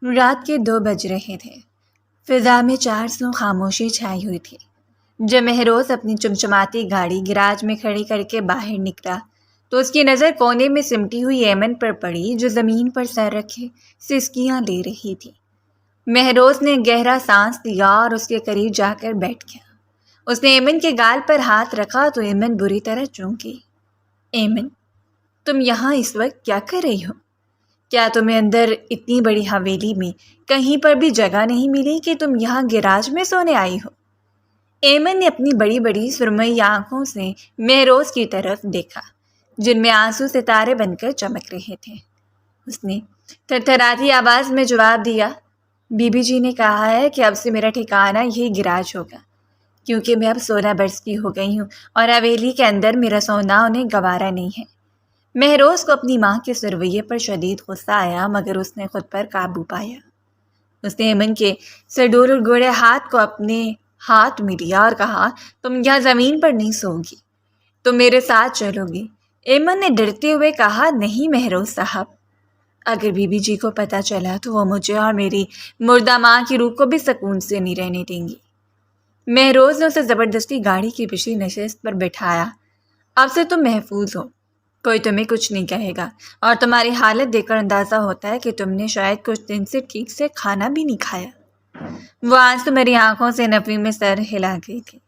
رات کے 2 بج رہے تھے۔ فضا میں 400 خاموشی چھائی ہوئی تھی۔ جب مہروز اپنی چمچماتی گاڑی گراج میں کھڑی کر کے باہر نکلا تو اس کی نظر کونے میں سمٹی ہوئی ایمن پر پڑی، جو زمین پر سر رکھے سسکیاں لے رہی تھی۔ مہروز نے گہرا سانس لیا اور اس کے قریب جا کر بیٹھ گیا۔ اس نے ایمن کے گال پر ہاتھ رکھا تو ایمن بری طرح چونکی۔ ایمن، تم یہاں اس وقت کیا کر رہی ہو؟ کیا تمہیں اندر اتنی بڑی حویلی میں کہیں پر بھی جگہ نہیں ملی کہ تم یہاں گراج میں سونے آئی ہو؟ ایمن نے اپنی بڑی بڑی سرمئی آنکھوں سے مہروز کی طرف دیکھا، جن میں آنسو ستارے بن کر چمک رہے تھے۔ اس نے تھرتھراتی آواز میں جواب دیا، بی بی جی نے کہا ہے کہ اب سے میرا ٹھکانہ یہی گراج ہوگا، کیونکہ میں اب 16 برس کی ہو گئی ہوں اور حویلی کے اندر میرا سونا انہیں گوارا نہیں ہے۔ مہروز کو اپنی ماں کے رویے پر شدید غصہ آیا، مگر اس نے خود پر قابو پایا۔ اس نے ایمن کے سڈول گڑے ہاتھ کو اپنے ہاتھ میں لیا اور کہا، تم یہاں زمین پر نہیں سو گی، تم میرے ساتھ چلو گی۔ ایمن نے ڈرتے ہوئے کہا، نہیں مہروز صاحب، اگر بی بی جی کو پتہ چلا تو وہ مجھے اور میری مردہ ماں کی روح کو بھی سکون سے نہیں رہنے دیں گی۔ مہروز نے اسے زبردستی گاڑی کی پچھلی نشست پر بٹھایا۔ اب سے تم محفوظ ہو، کوئی تمہیں کچھ نہیں کہے گا، اور تمہاری حالت دیکھ کر اندازہ ہوتا ہے کہ تم نے شاید کچھ دن سے ٹھیک سے کھانا بھی نہیں کھایا۔ وہ آنسو میری آنکھوں سے نفی میں سر ہلا گئی تھی۔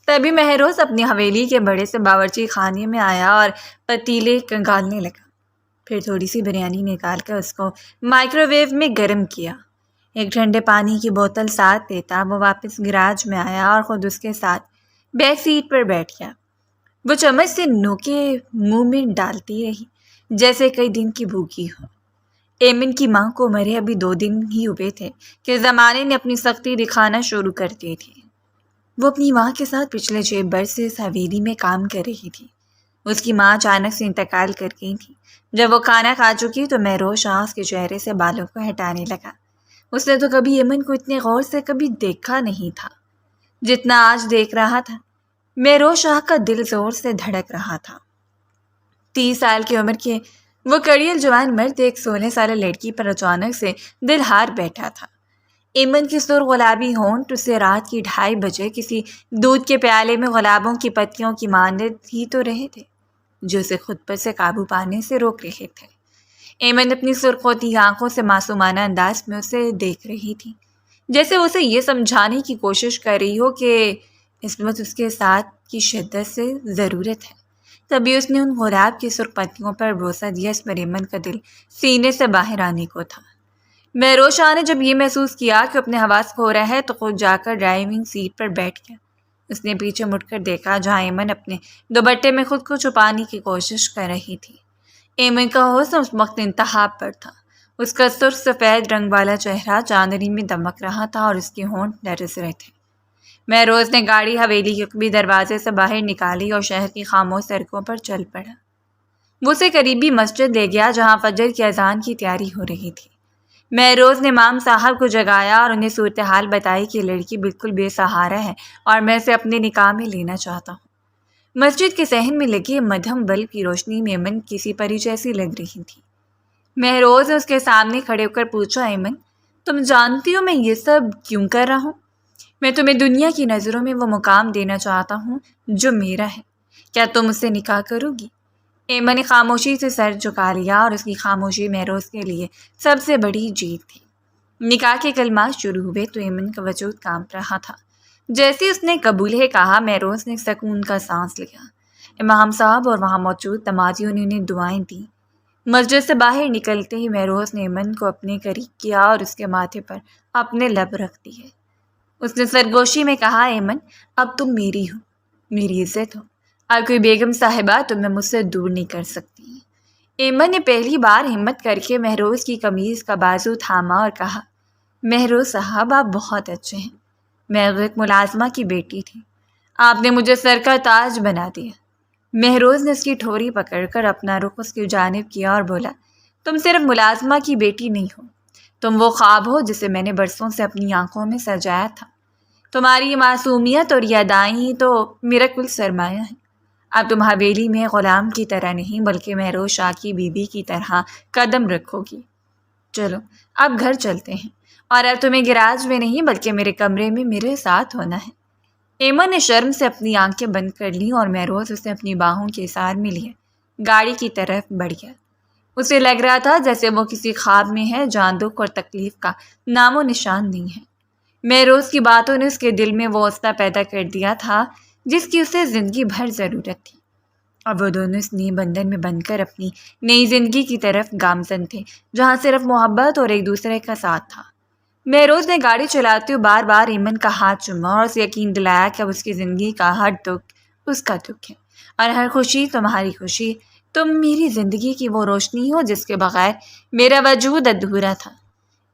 تبھی مہروز اپنی حویلی کے بڑے سے باورچی خانے میں آیا اور پتیلے کنگالنے لگا۔ پھر تھوڑی سی بریانی نکال کر اس کو مائکرو ویو میں گرم کیا۔ ایک ٹھنڈے پانی کی بوتل ساتھ لیتا وہ واپس گراج میں آیا اور خود اس کے ساتھ بیک سیٹ پر بیٹھ گیا۔ وہ چمچ سے نوکے منہ میں ڈالتی رہی، جیسے کئی دن کی بھوکی ہو۔ ایمن کی ماں کو مرے ابھی 2 دن ہی ہوئے تھے کہ زمانے نے اپنی سختی دکھانا شروع کر دی تھی۔ وہ اپنی ماں کے ساتھ پچھلے 6 برس سے اس حویلی میں کام کر رہی تھی۔ اس کی ماں اچانک سے انتقال کر گئی تھی۔ جب وہ کھانا کھا چکی تو مہروز شاہ اس کے چہرے سے بالوں کو ہٹانے لگا۔ اس نے تو کبھی ایمن کو اتنے غور سے کبھی دیکھا نہیں تھا جتنا آج دیکھ رہا تھا۔ مہروز شاہ کا دل زور سے دھڑک رہا تھا۔ 30 سال کی عمر کے وہ کڑیل جوان مرد ایک 16 سالہ لڑکی پر اچانک سے دل ہار بیٹھا تھا۔ ایمن کے سرخ گلابی ہونٹ اسے رات کی 2:30 بجے کسی دودھ کے پیالے میں گلابوں کی پتیوں کی مانند ہی تو رہے تھے، جو اسے خود پر سے قابو پانے سے روک رہے تھے۔ ایمن اپنی سرخ ہوتی آنکھوں سے معصومانہ انداز میں اسے دیکھ رہی تھی، جیسے اسے یہ سمجھانے کی کوشش کر رہی ہو کہ اس وقت اس کے ساتھ کی شدت سے ضرورت ہے۔ تبھی اس نے ان گلاب کی سرخ پتیوں پر بھروسہ دیا، اس پر ایمن کا دل سینے سے باہر آنے کو تھا۔ مہروز شاہ نے جب یہ محسوس کیا کہ اپنے حواس کھو رہا ہے تو خود جا کر ڈرائیونگ سیٹ پر بیٹھ گیا۔ اس نے پیچھے مڑ کر دیکھا، جہاں ایمن اپنے دوپٹے میں خود کو چھپانے کی کوشش کر رہی تھی۔ ایمن کا حسن اس وقت انتہا پر تھا۔ اس کا سرخ سفید رنگ والا چہرہ چاندنی میں دمک رہا تھا اور اس کے ہونٹ لرز رہے تھے۔ مہروز نے گاڑی حویلی کے قبی دروازے سے باہر نکالی اور شہر کی خاموش سڑکوں پر چل پڑا۔ وہ اسے قریبی مسجد لے گیا، جہاں فجر کی اذان کی تیاری ہو رہی تھی۔ مہروز نے امام صاحب کو جگایا اور انہیں صورتحال بتائی کہ لڑکی بالکل بے سہارا ہے اور میں اسے اپنے نکاح میں لینا چاہتا ہوں۔ مسجد کے صحن میں لگی مدھم بلب کی روشنی میں ایمن کسی پری جیسی لگ رہی تھی۔ مہروز نے اس کے سامنے کھڑے ہو کر پوچھا، ایمن، تم جانتی ہو میں یہ سب کیوں کر رہا ہوں؟ میں تمہیں دنیا کی نظروں میں وہ مقام دینا چاہتا ہوں جو میرا ہے۔ کیا تم اس سے نکاح کرو گی؟ ایمن نے خاموشی سے سر جھکا لیا اور اس کی خاموشی مہروز کے لیے سب سے بڑی جیت تھی۔ نکاح کے کلمات شروع ہوئے تو ایمن کا وجود کانپ رہا تھا۔ جیسے اس نے قبول ہے کہا، مہروز نے سکون کا سانس لیا۔ امام صاحب اور وہاں موجود تمازیوں نے انہیں دعائیں دیں۔ مسجد سے باہر نکلتے ہی مہروز نے ایمن کو اپنے قریب کیا اور اس کے ماتھے پر اپنے لب رکھ دیے۔ اس نے سرگوشی میں کہا، ایمن، اب تم میری ہو، میری عزت ہو، اب کوئی بیگم صاحبہ تمہیں مجھ سے دور نہیں کر سکتی۔ ایمن نے پہلی بار ہمت کر کے مہروز کی قمیض کا بازو تھاما اور کہا، مہروز صاحب، آپ بہت اچھے ہیں۔ میں ایک ملازمہ کی بیٹی تھی، آپ نے مجھے سر کا تاج بنا دیا۔ مہروز نے اس کی ٹھوری پکڑ کر اپنا رخ اس کی جانب کیا اور بولا، تم صرف ملازمہ کی بیٹی نہیں ہو، تم وہ خواب ہو جسے میں نے برسوں سے اپنی آنکھوں میں سجایا تھا۔ تمہاری یہ معصومیت اور یہ ادائیں ہی تو میرا کل سرمایہ ہے۔ اب تم حویلی میں غلام کی طرح نہیں بلکہ مہروز شاہ کی بیوی کی طرح قدم رکھو گی۔ چلو اب گھر چلتے ہیں، اور اب تمہیں گراج میں نہیں بلکہ میرے کمرے میں میرے ساتھ ہونا ہے۔ ایمن نے شرم سے اپنی آنکھیں بند کر لیں اور مہروز اسے اپنی باہوں کے اثار میں لیے گاڑی کی طرف بڑھ گیا۔ اسے لگ رہا تھا جیسے وہ کسی خواب میں ہے جہاں دکھ اور تکلیف کا نام و نشان نہیں ہے۔ مہروز کی باتوں نے اس کے دل میں وہ حوصلہ پیدا کر دیا تھا جس کی اسے زندگی بھر ضرورت تھی۔ اب وہ دونوں اس نئے بندھن میں بند کر اپنی نئی زندگی کی طرف گامزن تھے جہاں صرف محبت اور ایک دوسرے کا ساتھ تھا۔ مہروز نے گاڑی چلاتے ہوئے بار بار ایمن کا ہاتھ چوما اور اسے یقین دلایا کہ اب اس کی زندگی کا ہر دکھ اس کا دکھ ہے اور ہر خوشی تمہاری خوشی۔ تم میری زندگی کی وہ روشنی ہو جس کے بغیر میرا وجود ادھورا تھا۔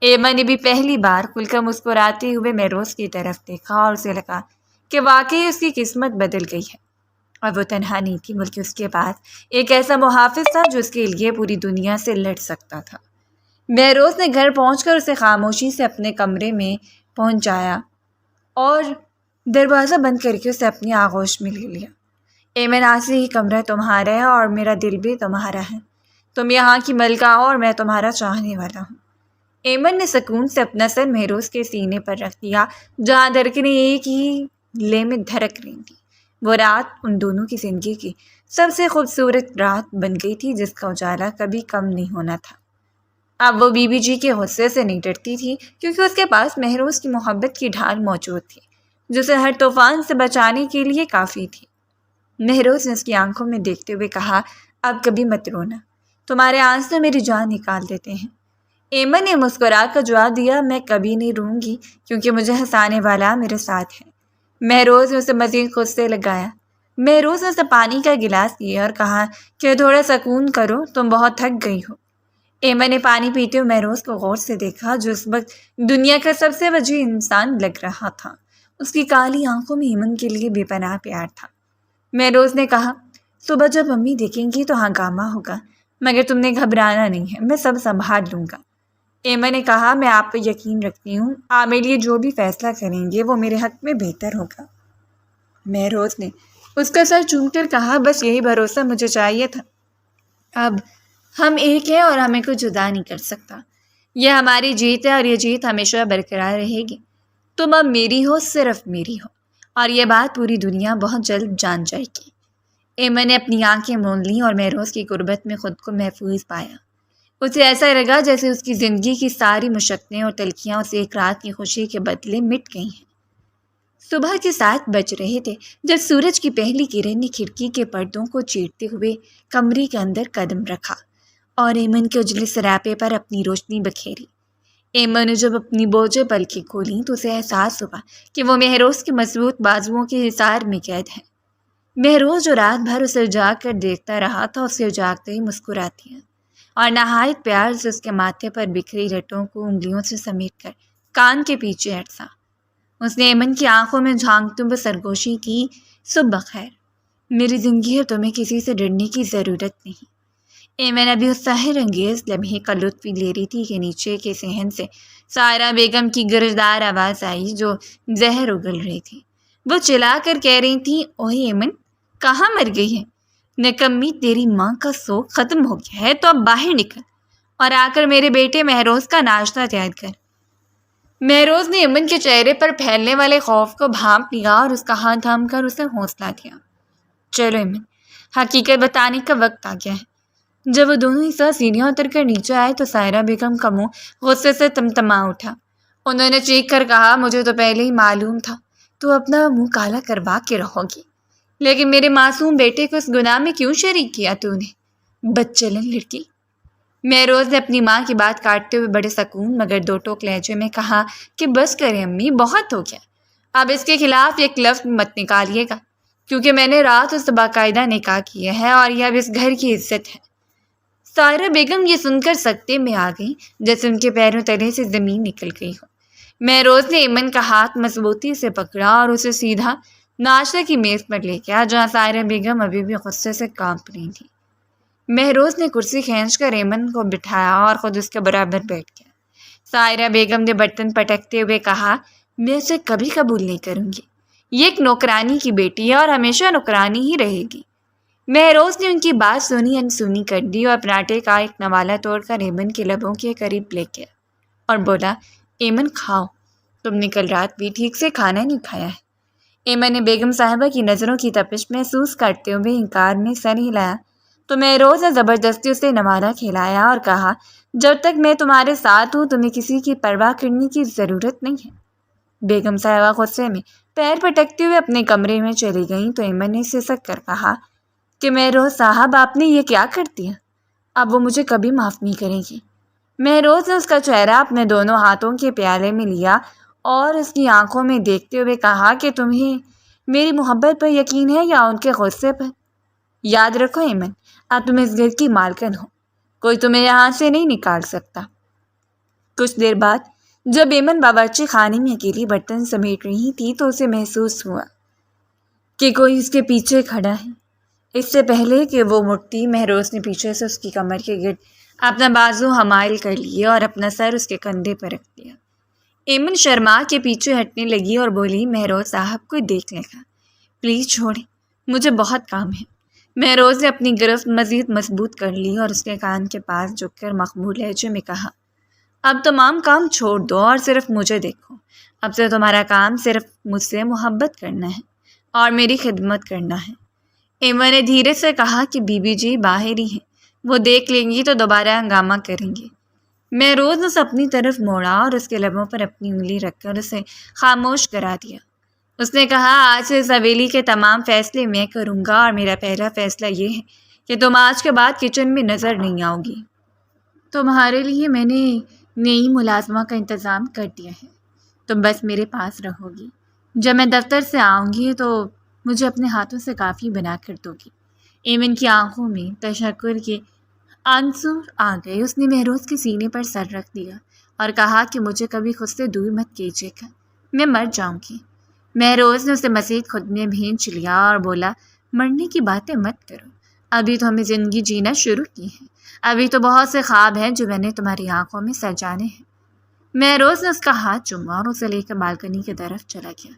ایمن نے بھی پہلی بار کھل کر مسکراتے ہوئے مہروز کی طرف دیکھا اور اسے لگا کہ واقعی اس کی قسمت بدل گئی ہے، اور وہ تنہا نہیں تھی بلکہ اس کے پاس ایک ایسا محافظ تھا جو اس کے لیے پوری دنیا سے لڑ سکتا تھا۔ مہروز نے گھر پہنچ کر اسے خاموشی سے اپنے کمرے میں پہنچایا اور دروازہ بند کر کے اسے اپنی آغوش میں لے لیا۔ ایمن، آج سے ہی کمرہ تمہارا ہے اور میرا دل بھی تمہارا ہے۔ تم یہاں کی ملکہ ہو اور میں تمہارا چاہنے والا ہوں۔ ایمن نے سکون سے اپنا سر مہروز کے سینے پر رکھ دیا جہاں دھڑکنیں ایک ہی لے میں دھڑک رہی تھیں۔ وہ رات ان دونوں کی زندگی کی سب سے خوبصورت رات بن گئی تھی جس کا اجالا کبھی کم نہیں ہونا تھا۔ اب وہ بی بی جی کے غصے سے نہیں ڈرتی تھی کیونکہ اس کے پاس مہروز کی محبت کی ڈھال موجود تھی جو اسے ہر طوفان سے بچانے کے لیے کافی تھی۔ مہروز نے اس کی آنکھوں میں دیکھتے ہوئے کہا، اب کبھی مت رونا، تمہارے آنسو میری جان نکال دیتے ہیں۔ ایمن نے مسکرا کر جواب دیا، میں کبھی نہیں روں گی کیونکہ مجھے ہنسانے والا میرے ساتھ ہے۔ مہروز نے اسے مزید غصے لگایا۔ مہروز نے اسے پانی کا گلاس دیا اور کہا کہ تھوڑا سکون کرو، تم بہت تھک گئی ہو۔ ایمن نے پانی پیتے ہوئے مہروز کو غور سے دیکھا جو اس وقت دنیا کا سب سے وجیح انسان لگ رہا تھا۔ اس کی کالی آنکھوں میں ایمن کے لیے بے پناہ پیار تھا۔ مہروز نے کہا، صبح جب امی دیکھیں گی تو ہنگامہ ہوگا، مگر تم نے گھبرانا نہیں ہے، میں سب سنبھال لوں گا۔ ایمن نے کہا، میں آپ پر یقین رکھتی ہوں، آپ میرے لیے جو بھی فیصلہ کریں گے وہ میرے حق میں بہتر ہوگا۔ مہروز نے اس کا سر چوم کر کہا، بس یہی بھروسہ مجھے چاہیے تھا۔ اب ہم ایک ہیں اور ہمیں کوئی جدا نہیں کر سکتا۔ یہ ہماری جیت ہے اور یہ جیت ہمیشہ برقرار رہے گی۔ تم اب میری ہو، صرف میری ہو، اور یہ بات پوری دنیا بہت جلد جان جائے گی۔ ایمن نے اپنی آنکھیں موند لیں اور مہروز کی قربت میں خود کو محفوظ پایا۔ اسے ایسا لگا جیسے اس کی زندگی کی ساری مشقتیں اور تلخیاں اسے ایک رات کی خوشی کے بدلے مٹ گئی ہیں۔ صبح کے 7 بج رہے تھے جب سورج کی پہلی کرن نے کھڑکی کے پردوں کو چیرتے ہوئے کمرے کے اندر قدم رکھا اور ایمن کے اجلے سراپے پر اپنی روشنی بکھیری۔ ایمن نے جب اپنی بوجھے پلکیں کھولیں تو اسے احساس ہوا کہ وہ مہروز کی مضبوط بازوؤں کے حصار میں قید ہے۔ مہروز جو رات بھر اسے اجاگ کر دیکھتا رہا تھا، اسے اجاگتے ہی مسکراتی ہے اور نہایت پیار سے اس کے ماتھے پر بکھری رٹوں کو انگلیوں سے سمیٹ کر کان کے پیچھے ہٹسا۔ اس نے ایمن کی آنکھوں میں جھانکتے ہوئے سرگوشی کی، صبح بخیر، میری زندگی ہے، تمہیں کسی سے ڈرنے کی ضرورت نہیں۔ ایمن ابھی اس سحر انگیز لمحے کا لطف لے رہی تھی کہ نیچے کے صحن سے سائرہ بیگم کی گرجدار آواز آئی جو زہر اگل رہی تھی۔ وہ چلا کر کہہ رہی تھی، اوہ ایمن، کہاں مر گئی ہے؟ نکمی، تیری ماں کا سوگ ختم ہو گیا ہے تو اب باہر نکل اور آ کر میرے بیٹے مہروز کا ناشتہ تیار کر۔ مہروز نے ایمن کے چہرے پر پھیلنے والے خوف کو بھانپ لیا اور اس کا ہاتھ تھام کر اسے حوصلہ دیا۔ چلو ایمن، حقیقت بتانے کا وقت آ گیا ہے۔ جب وہ دونوں ایسا سیڑھیاں اتر کر نیچے آئے تو سائرہ بیگم کا منہ غصے سے تمتما اٹھا۔ انہوں نے چیخ کر کہا، مجھے تو پہلے ہی معلوم تھا تو اپنا منہ کالا کروا کے رہو گی، لیکن میرے معصوم بیٹے کو اس گناہ میں کیوں شریک کیا تو نے، بدچلن لڑکی۔ مہروز نے اپنی ماں کی بات کاٹتے ہوئے بڑے سکون مگر دو ٹوک لہجے میں کہا کہ بس کریں امی، بہت ہو گیا، اب اس کے خلاف ایک لفظ مت نکالیے گا کیونکہ میں نے رات اس سے باقاعدہ نکاح کیا ہے اور یہ اب اس گھر کی عزت ہے۔ سائرہ بیگم یہ سن کر سکتے میں آ گئی جیسے ان کے پیروں تلے سے زمین نکل گئی ہو۔ مہروز نے ایمن کا ہاتھ مضبوطی سے پکڑا اور اسے سیدھا ناشتے کی میز پر لے گیا جہاں سائرہ بیگم ابھی بھی غصے سے کانپ رہی تھی۔ مہروز نے کرسی کھینچ کر ایمن کو بٹھایا اور خود اس کے برابر بیٹھ گیا۔ سائرہ بیگم نے برتن پٹکتے ہوئے کہا، میں اسے کبھی قبول نہیں کروں گی، یہ ایک نوکرانی کی بیٹی ہے اور ہمیشہ نوکرانی ہی رہے گی۔ مہروز نے ان کی بات سنی انسنی کر دی اور پراٹھے کا ایک نوالا توڑ کر ایمن کے لبوں کے قریب لے گیا اور بولا، ایمن کھاؤ، تم نے کل رات بھی ٹھیک سے کھانا نہیں کھایا ہے۔ ایمن نے بیگم صاحبہ کی نظروں کی تپش محسوس کرتے ہوئے انکار میں سر ہلایا تو مہروز نے زبردستی اسے نوالا کھلایا اور کہا، جب تک میں تمہارے ساتھ ہوں تمہیں کسی کی پرواہ کرنے کی ضرورت نہیں ہے۔ بیگم صاحبہ غصے میں پیر پٹکتے ہوئے اپنے کمرے میں چلی گئیں تو ایمن نے سسک کر کہا کہ مہروز صاحب آپ نے یہ کیا کر دیا؟ اب وہ مجھے کبھی معاف نہیں کرے گی۔ مہروز نے اس کا چہرہ اپنے دونوں ہاتھوں کے پیالے میں لیا اور اس کی آنکھوں میں دیکھتے ہوئے کہا کہ تمہیں میری محبت پر یقین ہے یا ان کے غصے پر؟ یاد رکھو ایمن، اب تم اس گھر کی مالکن ہو، کوئی تمہیں یہاں سے نہیں نکال سکتا۔ کچھ دیر بعد جب ایمن باورچی خانے میں اکیلی برتن سمیٹ رہی تھی تو اسے محسوس ہوا کہ کوئی اس کے پیچھے کھڑا ہے۔ اس سے پہلے کہ وہ مڑتی، مہروز نے پیچھے سے اس کی کمر کے گرد اپنا بازو حمائل کر لیا اور اپنا سر اس کے کندھے پر رکھ دیا۔ ایمن شرما کے پیچھے ہٹنے لگی اور بولی، مہروز صاحب کو دیکھ لے گا، پلیز چھوڑیں، مجھے بہت کام ہے۔ مہروز نے اپنی گرفت مزید مضبوط کر لی اور اس کے کان کے پاس جھک کر مخمور لہجے میں کہا، اب تمام کام چھوڑ دو اور صرف مجھے دیکھو۔ اب سے تمہارا کام صرف مجھ سے محبت کرنا ہے اور میری خدمت کرنا ہے۔ ایمن نے دھیرے سے کہا کہ بی بی جی باہر ہی ہیں، وہ دیکھ لیں گی تو دوبارہ ہنگامہ کریں گے۔ مہروز نے اسے اپنی طرف موڑا اور اس کے لبوں پر اپنی انگلی رکھ کر اسے خاموش کرا دیا۔ اس نے کہا، آج سے اس حویلی کے تمام فیصلے میں کروں گا اور میرا پہلا فیصلہ یہ ہے کہ تم آج کے بعد کچن میں نظر نہیں آؤ گی۔ تمہارے لیے میں نے نئی ملازمہ کا انتظام کر دیا ہے، تم بس میرے پاس رہو گی۔ جب میں دفتر سے آؤں گی تو مجھے اپنے ہاتھوں سے کافی بنا کر دو گی۔ ایمن کی آنکھوں میں تشکر کے آنسور آ گئے۔ اس نے مہروز کے سینے پر سر رکھ دیا اور کہا کہ مجھے کبھی خود سے دور مت کیجیے گا، میں مر جاؤں گی۔ مہروز نے اسے مزید خود میں بھینچ لیا اور بولا، مرنے کی باتیں مت کرو، ابھی تو ہمیں زندگی جینا شروع کی ہے، ابھی تو بہت سے خواب ہیں جو میں نے تمہاری آنکھوں میں سجانے ہیں۔ مہروز نے اس کا ہاتھ چوما اور اسے لے کر بالکنی کی طرف چلا گیا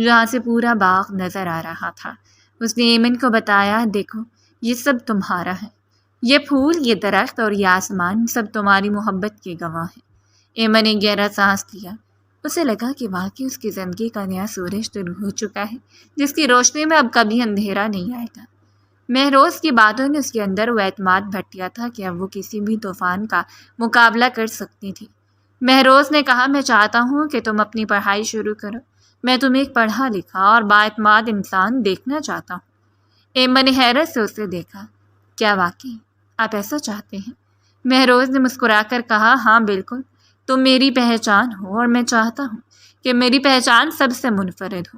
جہاں سے پورا باغ نظر آ رہا تھا۔ اس نے ایمن کو بتایا، دیکھو یہ سب تمہارا ہے، یہ پھول، یہ درخت اور یہ آسمان سب تمہاری محبت کے گواہ ہیں۔ ایمن نے گہرا سانس لیا، اسے لگا کہ واقعی اس کی زندگی کا نیا سورج طلوع ہو چکا ہے جس کی روشنی میں اب کبھی اندھیرا نہیں آئے گا۔ مہروز کی باتوں نے اس کے اندر وہ اعتماد بھر دیا تھا کہ اب وہ کسی بھی طوفان کا مقابلہ کر سکتی تھی۔ مہروز نے کہا، میں چاہتا ہوں کہ تم اپنی پڑھائی شروع کرو، میں تمہیں ایک پڑھا لکھا اور بااعتماد انسان دیکھنا چاہتا ہوں۔ ایمن نے حیرت سے اسے دیکھا، کیا واقعی آپ ایسا چاہتے ہیں؟ مہروز نے مسکرا کر کہا، ہاں بالکل، تم میری پہچان ہو اور میں چاہتا ہوں کہ میری پہچان سب سے منفرد ہو۔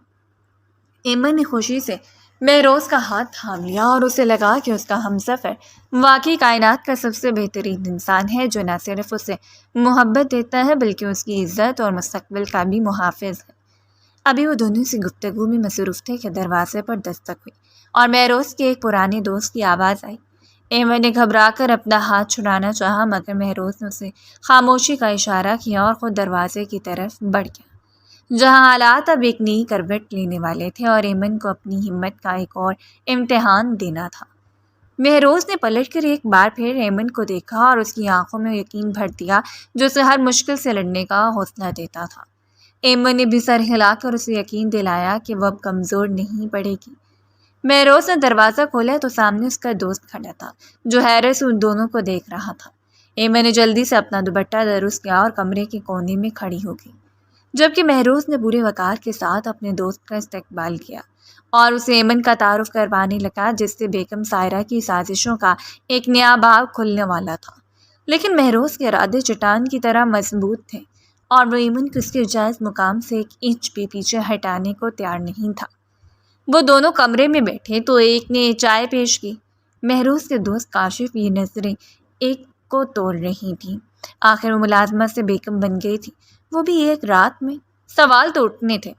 ایمن نے خوشی سے مہروز کا ہاتھ تھام لیا اور اسے لگا کہ اس کا ہمسفر واقعی کائنات کا سب سے بہترین انسان ہے جو نہ صرف اسے محبت دیتا ہے بلکہ اس کی عزت اور مستقبل کا بھی محافظ ہے۔ ابھی وہ دونوں سے گفتگو میں مصروف تھے کہ دروازے پر دستک ہوئی اور مہروز کے ایک پرانے دوست کی آواز آئی۔ ایمن نے گھبرا کر اپنا ہاتھ چھڑانا چاہا مگر مہروز نے اسے خاموشی کا اشارہ کیا اور خود دروازے کی طرف بڑھ گیا جہاں حالات اب ایک نئی کروٹ لینے والے تھے اور ایمن کو اپنی ہمت کا ایک اور امتحان دینا تھا۔ مہروز نے پلٹ کر ایک بار پھر ایمن کو دیکھا اور اس کی آنکھوں میں یقین بھر دیا جو اسے ہر مشکل سے لڑنے کا حوصلہ دیتا تھا۔ ایمن نے بھی سر ہلا کر اسے یقین دلایا کہ وہ اب کمزور نہیں پڑے گی۔ مہروز نے دروازہ کھولا تو سامنے اس کا دوست کھڑا تھا جو حیرت سے ان دونوں کو دیکھ رہا تھا۔ ایمن نے جلدی سے اپنا دوپٹہ درست کیا اور کمرے کے کونے میں کھڑی ہو گئی جبکہ مہروز نے پورے وقار کے ساتھ اپنے دوست کا استقبال کیا اور اسے ایمن کا تعارف کروانے لگا جس سے بیگم سائرہ کی سازشوں کا ایک نیا باب کھلنے والا تھا۔ لیکن مہروز کے ارادے چٹان کی طرح مضبوط تھے اور وہ ایمن کو اس کے جائز مقام سے ایک انچ بھی پیچھے ہٹانے کو تیار نہیں تھا۔ وہ دونوں کمرے میں بیٹھے تو ایک نے چائے پیش کی۔ مہروز کے دوست کاشف یہ نظریں ایک کو توڑ رہی تھیں۔ آخر وہ ملازمت سے بیگم بن گئی تھی، وہ بھی ایک رات میں۔ سوال تو اٹھنے تھے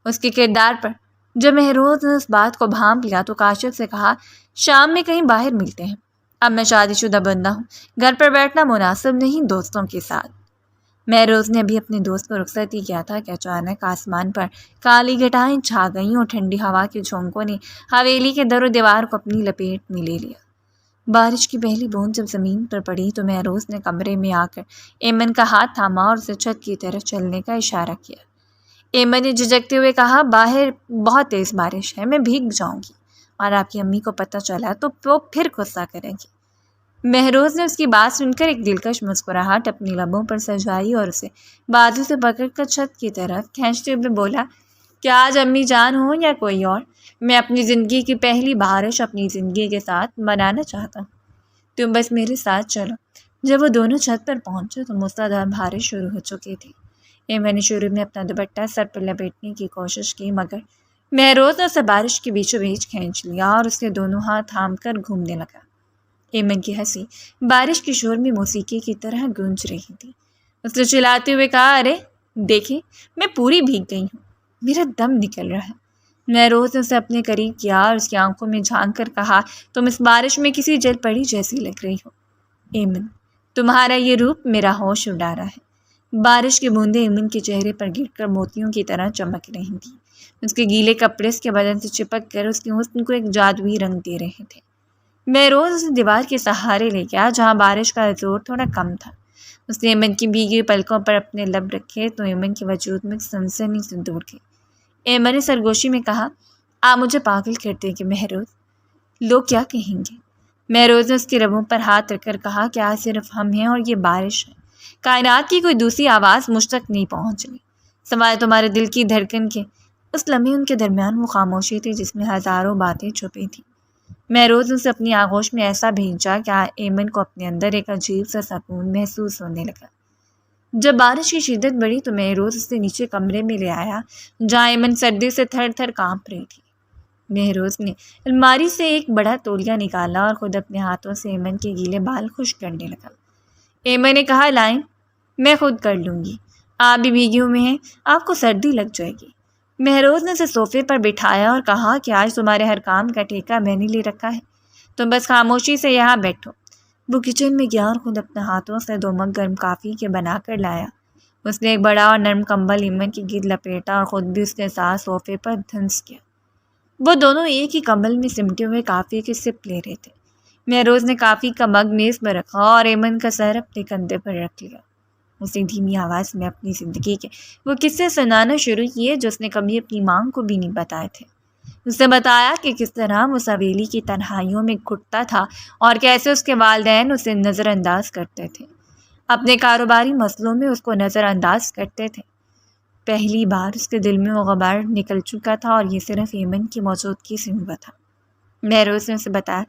اس کے کردار پر۔ جب مہروز نے اس بات کو بھانپ لیا تو کاشف سے کہا، شام میں کہیں باہر ملتے ہیں، اب میں شادی شدہ بندہ ہوں، گھر پر بیٹھنا مناسب نہیں دوستوں کے ساتھ۔ مہروز نے ابھی اپنے دوست کو رخصت ہی کیا تھا کہ اچانک آسمان پر کالی گھٹائیں چھا گئیں اور ٹھنڈی ہوا کے جھونکوں نے حویلی کے در و دیوار کو اپنی لپیٹ میں لے لیا۔ بارش کی پہلی بوند جب زمین پر پڑی تو مہروز نے کمرے میں آ کر ایمن کا ہاتھ تھاما اور اسے چھت کی طرف چلنے کا اشارہ کیا۔ ایمن نے جھجکتے ہوئے کہا، باہر بہت تیز بارش ہے، میں بھیگ جاؤں گی اور آپ کی امی کو پتہ چلا تو وہ پھر غصہ کریں گی۔ مہروز نے اس کی بات سن کر ایک دلکش مسکراہٹ اپنی لبوں پر سجائی اور اسے بازو سے پکڑ کر چھت کی طرف کھینچتے ہوئے بولا، کیا آج امی جان ہو یا کوئی اور، میں اپنی زندگی کی پہلی بارش اپنی زندگی کے ساتھ منانا چاہتا ہوں، تم بس میرے ساتھ چلو۔ جب وہ دونوں چھت پر پہنچے تو موسلادھار بارش شروع ہو چکی تھی۔ ایمن نے شروع میں اپنا دوپٹہ سر پر لپیٹنے کی کوشش کی، مگر مہروز نے اسے بارش کے بیچوں بیچ کھینچ لیا اور اس کے دونوں ہاتھ تھام کر گھومنے لگا۔ ایمن کی ہنسی بارش کے شور میں موسیقی کی طرح گونج رہی تھی۔ اس نے چلاتے ہوئے کہا، ارے دیکھیں، میں پوری بھیگ گئی ہوں، میرا دم نکل رہا ہے۔ مہروز نے اسے اپنے قریب کیا اور اس کی آنکھوں میں جھانک کر کہا، تم اس بارش میں کسی جل پڑی جیسی لگ رہی ہو۔ ایمن، تمہارا یہ روپ میرا ہوش اڑا رہا ہے۔ بارش کی بوندیں ایمن کے چہرے پر گر کر موتیوں کی طرح چمک رہی تھیں۔ اس کے گیلے کپڑے اس کے بدن سے چپک کر اس کے حسن کو ایک جادوئی رنگ دے رہے تھے۔ مہروز اسے دیوار کے سہارے لے گیا جہاں بارش کا زور تھوڑا کم تھا۔ اس نے ایمن کی بھیگی پلکوں پر اپنے لب رکھے تو ایمن کے وجود میں سنسنی سے دور گئی۔ ایمن نے سرگوشی میں کہا، آپ مجھے پاگل کر دیں گے مہروز، لوگ کیا کہیں گے؟ مہروز نے اس کے لبوں پر ہاتھ رکھ کر کہا کہ آج صرف ہم ہیں اور یہ بارش ہے، کائنات کی کوئی دوسری آواز مجھ تک نہیں پہنچنی سوائے تمہارے دل کی دھڑکن کے۔ اس لمحے ان کے درمیان وہ خاموشی تھی جس میں ہزاروں باتیں چھپی تھیں۔ مہروز نے اسے اپنی آغوش میں ایسا بھینچا کہ ایمن کو اپنے اندر ایک عجیب سا سکون محسوس ہونے لگا۔ جب بارش کی شدت بڑھی تو مہروز اسے نیچے کمرے میں لے آیا جہاں ایمن سردی سے تھر تھر کانپ رہی تھی۔ مہروز نے الماری سے ایک بڑا تولیہ نکالا اور خود اپنے ہاتھوں سے ایمن کے گیلے بال خشک کرنے لگا۔ ایمن نے کہا، لائیں، میں خود کر لوں گی، آپ بھی بھیگے ہوئے ہیں، آپ کو سردی لگ جائے گی۔ مہروز نے اسے صوفے پر بٹھایا اور کہا کہ آج تمہارے ہر کام کا ٹھیکہ میں نے لے رکھا ہے، تم بس خاموشی سے یہاں بیٹھو۔ وہ کچن میں گیا اور خود اپنے ہاتھوں سے 2 مگ گرم کافی کے بنا کر لایا۔ اس نے ایک بڑا اور نرم کمبل ایمن کی گرد لپیٹا اور خود بھی اس کے ساتھ صوفے پر دھنس گیا۔ وہ دونوں ایک ہی کمبل میں سمٹے ہوئے کافی کی سپ لے رہے تھے۔ مہروز نے کافی کا مگ میز پر رکھا اور ایمن کا سر اپنے کندھے پر رکھ لیا۔ اس نے دھیمی آواز میں اپنی زندگی کے وہ قصے سنانا شروع کیے جو اس نے کبھی اپنی ماں کو بھی نہیں بتائے تھے۔ اس نے بتایا کہ کس طرح وہ حویلی کی تنہائیوں میں گھٹتا تھا اور کیسے اس کے والدین اسے نظر انداز کرتے تھے، اپنے کاروباری مسئلوں میں اس کو نظر انداز کرتے تھے۔ پہلی بار اس کے دل میں وہ غبار نکل چکا تھا اور یہ صرف ایمن کی موجودگی سے ہوا تھا۔ مہروز نے اسے بتایا،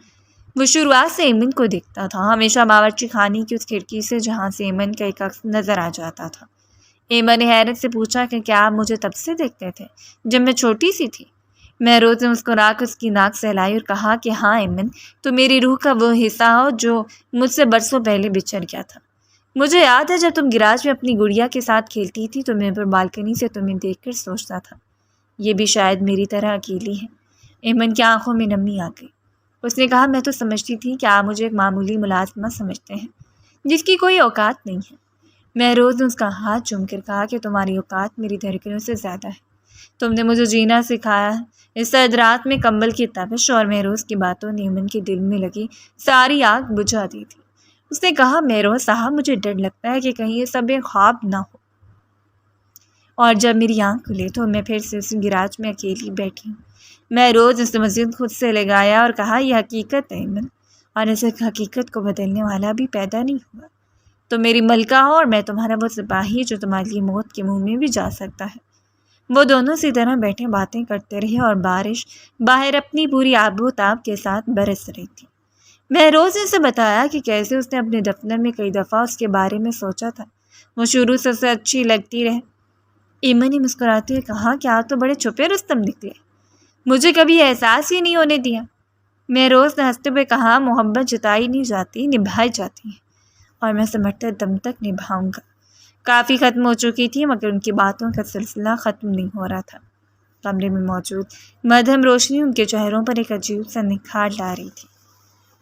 وہ شروعات سے ایمن کو دیکھتا تھا، ہمیشہ باورچی خانے کی اس کھڑکی سے جہاں سے ایمن کا ایک عکس نظر آ جاتا تھا۔ ایمن نے حیرت سے پوچھا کہ کیا آپ مجھے تب سے دیکھتے تھے جب میں چھوٹی سی تھی؟ مہروز نے مسکرا کر اس کی ناک سہلائی اور کہا کہ ہاں ایمن، تو میری روح کا وہ حصہ ہو جو مجھ سے برسوں پہلے بچھڑ گیا تھا۔ مجھے یاد ہے جب تم گراج میں اپنی گڑیا کے ساتھ کھیلتی تھی تو میں پر بالکنی سے تمہیں دیکھ کر سوچتا تھا، یہ بھی شاید میری طرح اکیلی ہے۔ ایمن کی آنکھوں میں نمی آ گئی۔ اس نے کہا، میں تو سمجھتی تھی کہ آپ مجھے ایک معمولی ملازمہ سمجھتے ہیں جس کی کوئی اوقات نہیں ہے۔ مہروز نے اس کا ہاتھ چوم کر کہا کہ تمہاری اوقات میری دھڑکنوں سے زیادہ ہے، تم نے مجھے جینا سکھایا ہے۔ اس سرد رات میں کمبل کی تپش اور مہروز کی باتوں نے ایمن کے دل میں لگی ساری آگ بجھا دی تھی۔ اس نے کہا، مہروز صاحب، مجھے ڈر لگتا ہے کہ کہیں یہ سب ایک خواب نہ ہو اور جب میری آنکھ کھلے تو میں پھر سے اس گراج میں اکیلی بیٹھی ہوں۔ مہروز نے مزید خود سے لگایا اور کہا، یہ حقیقت ہے ایمن، اور اس حقیقت کو بدلنے والا بھی پیدا نہیں ہوا۔ تو میری ملکہ ہو اور میں تمہارا وہ سپاہی جو تمہارے لیے موت کے منہ میں بھی جا سکتا ہے۔ وہ دونوں اسی طرح بیٹھے باتیں کرتے رہے اور بارش باہر اپنی پوری آب و تاب کے ساتھ برس رہی تھی۔ مہروز نے اسے بتایا کہ کیسے اس نے اپنے دفتر میں کئی دفعہ اس کے بارے میں سوچا تھا، وہ شروع سے اسے اچھی لگتی رہے۔ ایمن نے مسکراتے ہوئے کہا کہ آپ تو بڑے چھپے رستم نکلے، مجھے کبھی احساس ہی نہیں ہونے دیا۔ مہروز نے ہنستے ہوئے کہا، محبت جتائی نہیں جاتی، نبھائی جاتی ہے، اور میں سمجھتا دم تک نبھاؤں گا۔ کافی ختم ہو چکی تھی مگر ان کی باتوں کا سلسلہ ختم نہیں ہو رہا تھا۔ کمرے میں موجود مدھم روشنی ان کے چہروں پر ایک عجیب سا نکھار لا رہی تھی۔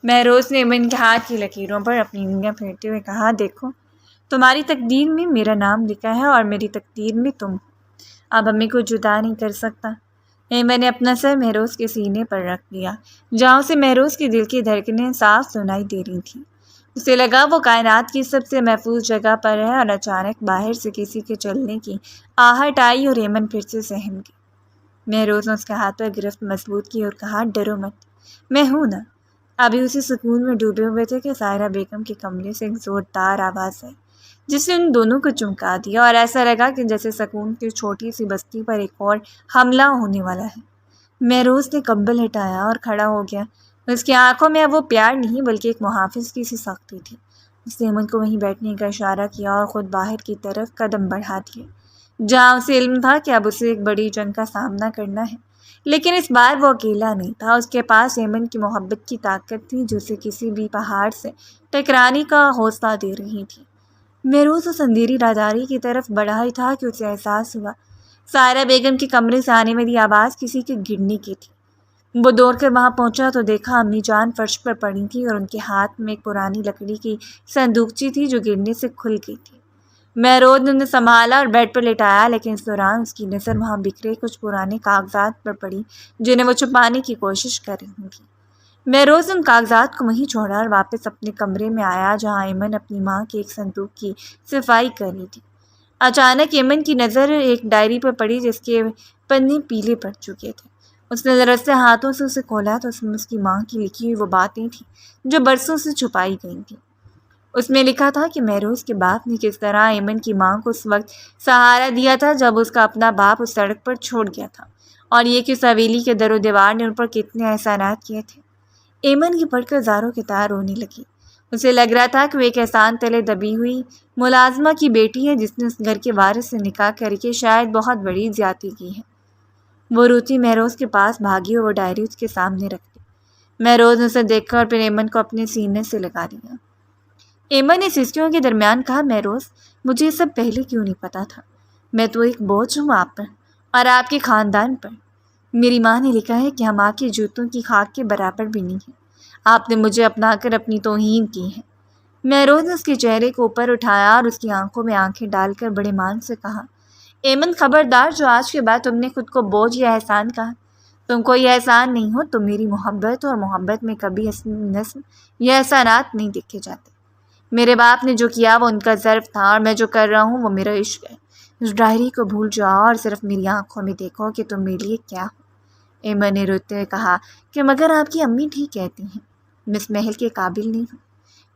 مہروز نے ایمن کے ہاتھ کی لکیروں پر اپنی انگلیاں پھیرتے ہوئے کہا، دیکھو تمہاری تقدیر میں میرا نام لکھا ہے اور میری تقدیر میں تم، اب امی کو جدا نہیں کر سکتا۔ ایمن نے اپنا سر مہروز کے سینے پر رکھ دیا، جہاں سے مہروز کے دل کی دھڑکنیں صاف سنائی دے رہی تھیں۔ اسے لگا وہ کائنات کی سب سے محفوظ جگہ پر ہے، اور اچانک باہر سے کسی کے چلنے کی آہٹ آئی اور ایمن پھر سے سہم گئی۔ مہروز نے اس کے ہاتھ پر گرفت مضبوط کی اور کہا، ڈرو مت، میں ہوں نا۔ ابھی اسی سکون میں ڈوبے ہوئے تھے کہ سائرہ بیگم کے کمرے سے ایک زوردار آواز آئی، جس نے ان دونوں کو چمکا دیا، اور ایسا لگا کہ جیسے سکون کی چھوٹی سی بستی پر ایک اور حملہ ہونے والا ہے۔ مہروز نے کمبل ہٹایا اور کھڑا ہو گیا۔ اس کی آنکھوں میں اب وہ پیار نہیں بلکہ ایک محافظ کی سی سختی تھی۔ اس نے ایمن کو وہیں بیٹھنے کا اشارہ کیا اور خود باہر کی طرف قدم بڑھا دیے، جہاں اسے علم تھا کہ اب اسے ایک بڑی جنگ کا سامنا کرنا ہے۔ لیکن اس بار وہ اکیلا نہیں تھا، اس کے پاس ایمن کی محبت کی طاقت تھی جو اسے کسی بھی پہاڑ سے ٹکرانے کا حوصلہ دے رہی تھی۔ مہروز اس اندھیری راہداری کی طرف بڑھا ہی تھا کہ اسے احساس ہوا سائرہ بیگم کے کمرے سے آنے والی آواز کسی کے گرنے کی تھی۔ وہ دوڑ کر وہاں پہنچا تو دیکھا امی جان فرش پر پڑی تھی اور ان کے ہاتھ میں ایک پرانی لکڑی کی صندوقچی تھی جو گرنے سے کھل گئی تھی۔ مہروز نے انہیں سنبھالا اور بیڈ پر لٹایا، لیکن اس دوران اس کی نظر وہاں بکھرے کچھ پرانے کاغذات پر پڑی جنہیں وہ چھپانے کی کوشش کر رہی تھی۔ مہروز نے ان کاغذات کو وہیں چھوڑا اور واپس اپنے کمرے میں آیا، جہاں ایمن اپنی ماں کی ایک صندوق کی صفائی کر رہی تھی۔ اچانک ایمن کی نظر ایک ڈائری پر پڑی جس کے پنے پیلے پڑ چکے تھے۔ اس نے ذرا سے ہاتھوں سے اسے کھولا تو اس میں اس کی ماں کی لکھی ہوئی وہ باتیں تھیں جو برسوں سے چھپائی گئی تھیں۔ اس میں لکھا تھا کہ مہروز کے باپ نے کس طرح ایمن کی ماں کو اس وقت سہارا دیا تھا جب اس کا اپنا باپ اس سڑک پر چھوڑ گیا تھا، اور یہ کہ اس حویلی کے در و دیوار نے ان پر کتنے احسانات کیے تھے۔ ایمن کی پڑھ کر زاروں کی طرح رونے لگی۔ اسے لگ رہا تھا کہ وہ ایک احسان تلے دبی ہوئی ملازمہ کی بیٹی ہے جس نے اس گھر کے وارث سے نکاح کر کے شاید بہت بڑی زیادتی کی ہے۔ وہ روتی مہروز کے پاس بھاگی اور وہ ڈائری اس کے سامنے رکھ دی۔ مہروز نے اسے دیکھا اور پھر ایمن کو اپنے سینے سے لگا دیا۔ ایمن نے سسکیوں کے درمیان کہا، مہروز، مجھے یہ سب پہلے کیوں نہیں پتا تھا؟ میں تو ایک بوجھ ہوں آپ پر اور آپ کے خاندان پر۔ میری ماں نے لکھا ہے کہ ہم آپ کے جوتوں کی خاک کے برابر بھی نہیں ہیں۔ آپ نے مجھے اپنا کر اپنی توہین کی ہے۔ مہروز نے اس کے چہرے کو اوپر اٹھایا اور اس کی آنکھوں میں آنکھیں ڈال کر بڑے مان سے کہا، ایمن خبردار، جو آج کے بعد تم نے خود کو بوجھ یا احسان کہا، تم کوئی احسان نہیں ہو، تم میری محبت، اور محبت میں کبھی نسل یا احسانات نہیں دیکھے جاتے۔ میرے باپ نے جو کیا وہ ان کا ظرف تھا، اور میں جو کر رہا ہوں وہ میرا عشق ہے۔ اس ڈائری کو بھول جاؤ اور صرف میری آنکھوں میں دیکھو کہ تم میرے لیے کیا ہو۔ ایمن نے روتے ہوئے کہا کہ مگر آپ کی امی ٹھیک کہتی ہیں، میں اس محل کے قابل نہیں ہوں۔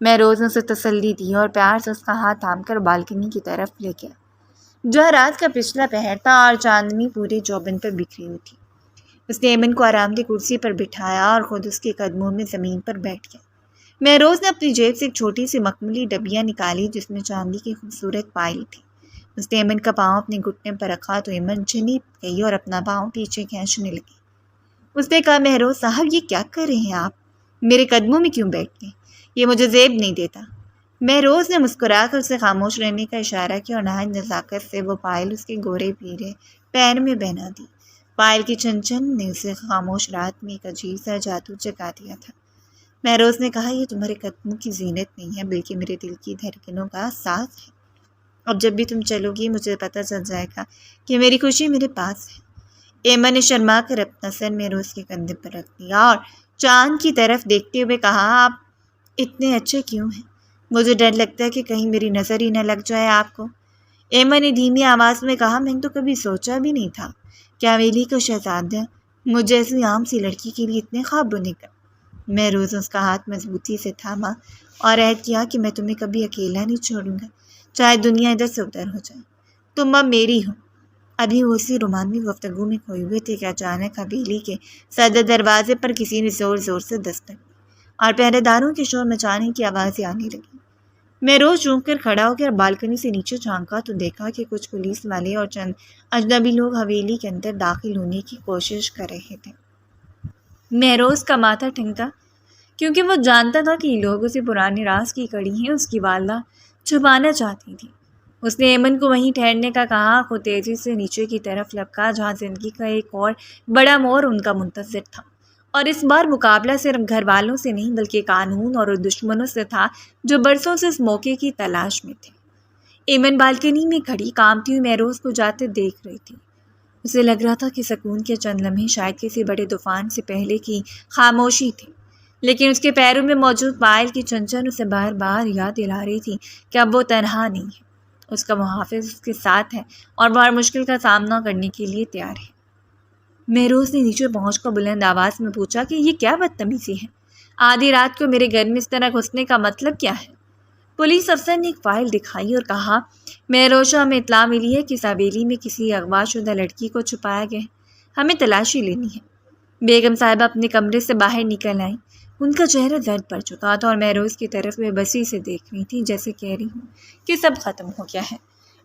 مہروز نے اسے تسلی دی اور پیار سے اس کا ہاتھ تھام کر بالکنی کی طرف لے گیا، جہاں رات کا پچھلا پہر تھا اور چاندنی پورے چوبن پر بکھری ہوئی تھی۔ اس نے ایمن کو آرام دہ کرسی پر بٹھایا اور خود اس کے قدموں میں زمین پر بیٹھ گیا۔ مہروز نے اپنی جیب سے ایک چھوٹی سی مخملی ڈبیاں نکالی جس میں چاندی کی خوبصورت پائل تھی۔ اس نے ایمن کا پاؤں اپنے گھٹنے پر رکھا تو ایمن جھنی گئی اور اپنا پاؤں پیچھے کھینچنے لگی۔ اس نے کہا، مہروز صاحب، یہ کیا کر رہے ہیں آپ؟ میرے قدموں میں کیوں بیٹھ گئے؟ یہ مجھے زیب نہیں دیتا۔ مہروز نے مسکرا کر اسے خاموش رہنے کا اشارہ کیا اور نہایت نزاکت سے وہ پائل اس کے گورے پیرے پیر میں بہنا دی۔ پائل کی چنچن نے اسے خاموش رات میں ایک عجیب سا جادو جگا دیا تھا۔ مہروز نے کہا، یہ تمہارے قدموں کی زینت نہیں ہے بلکہ میرے دل کی دھڑکنوں کا ساز ہے۔ اب جب بھی تم چلو گی مجھے پتہ چل جائے گا کہ میری خوشی میرے پاس ہے۔ ایمن نے شرما کر اپنا سر مہروز کے کندھے پر رکھ دیا اور چاند کی طرف دیکھتے ہوئے کہا، آپ اتنے اچھے کیوں ہیں؟ مجھے ڈر لگتا ہے کہ کہیں میری نظر ہی نہ لگ جائے آپ کو۔ ایمن نے دھیمی آواز میں کہا، میں نے تو کبھی سوچا بھی نہیں تھا کہ حویلی کو شہزادہ مجھ جیسی عام سی لڑکی کے لیے اتنے خواب بنے گا۔ مہروز نے اس کا ہاتھ مضبوطی سے تھاما اور عہد کیا کہ میں تمہیں کبھی اکیلا نہیں چھوڑوں گا، چاہے دنیا ادھر سے ادھر ہو جائے، تم اب میری ہو۔ ابھی وہ اسی رومانوی گفتگو میں کھوئے ہوئے تھے کہ اچانک حویلی کے صدر دروازے پر کسی نے زور زور سے دستک اور پہرے داروں کے شور مچانے کی آوازیں آنے لگیں۔ مہروز چونک کر کھڑا ہو کر بالکنی سے نیچے جھانکا تو دیکھا کہ کچھ پولیس والے اور چند اجنبی لوگ حویلی کے اندر داخل ہونے کی کوشش کر رہے تھے۔ مہروز کا ماتھا ٹھنکا کیونکہ وہ جانتا تھا کہ یہ لوگ اسے پرانے راز کی کڑی ہیں اس کی والدہ چھپانا چاہتی تھی۔ اس نے ایمن کو وہیں ٹھہرنے کا کہا، خود تیزی سے نیچے کی طرف لپکا جہاں زندگی کا ایک اور بڑا موڑ ان کا منتظر تھا، اور اس بار مقابلہ صرف گھر والوں سے نہیں بلکہ قانون اور دشمنوں سے تھا جو برسوں سے اس موقع کی تلاش میں تھے۔ ایمن بالکنی میں کھڑی کانپتی ہوئی مہروز کو جاتے دیکھ رہی تھی۔ اسے لگ رہا تھا کہ سکون کے چند لمحے شاید کسی بڑے طوفان سے پہلے کی خاموشی تھی، لیکن اس کے پیروں میں موجود پائل کی چنچن اسے بار بار یاد دلا رہی تھی کہ اب وہ تنہا نہیں ہے، اس کا محافظ اس کے ساتھ ہے اور وہ ہر مشکل کا سامنا کرنے کے لیے تیار ہے۔ مہروز نے نیچے پہنچ کر بلند آواز میں پوچھا کہ یہ کیا بدتمیزی ہے؟ آدھی رات کو میرے گھر میں اس طرح گھسنے کا مطلب کیا ہے؟ پولیس افسر نے ایک فائل دکھائی اور کہا، مہروز، ہمیں اطلاع ملی ہے کہ اس حویلی میں کسی اغوا شدہ لڑکی کو چھپایا گیا ہے، ہمیں تلاشی لینی ہے۔ بیگم صاحبہ اپنے کمرے سے باہر نکل آئیں۔ ان کا چہرہ درد پڑ چکا تھا اور مہروز کی طرف بے بسی سے دیکھ رہی تھی، جیسے کہہ رہی ہوں کہ سب ختم ہو گیا ہے۔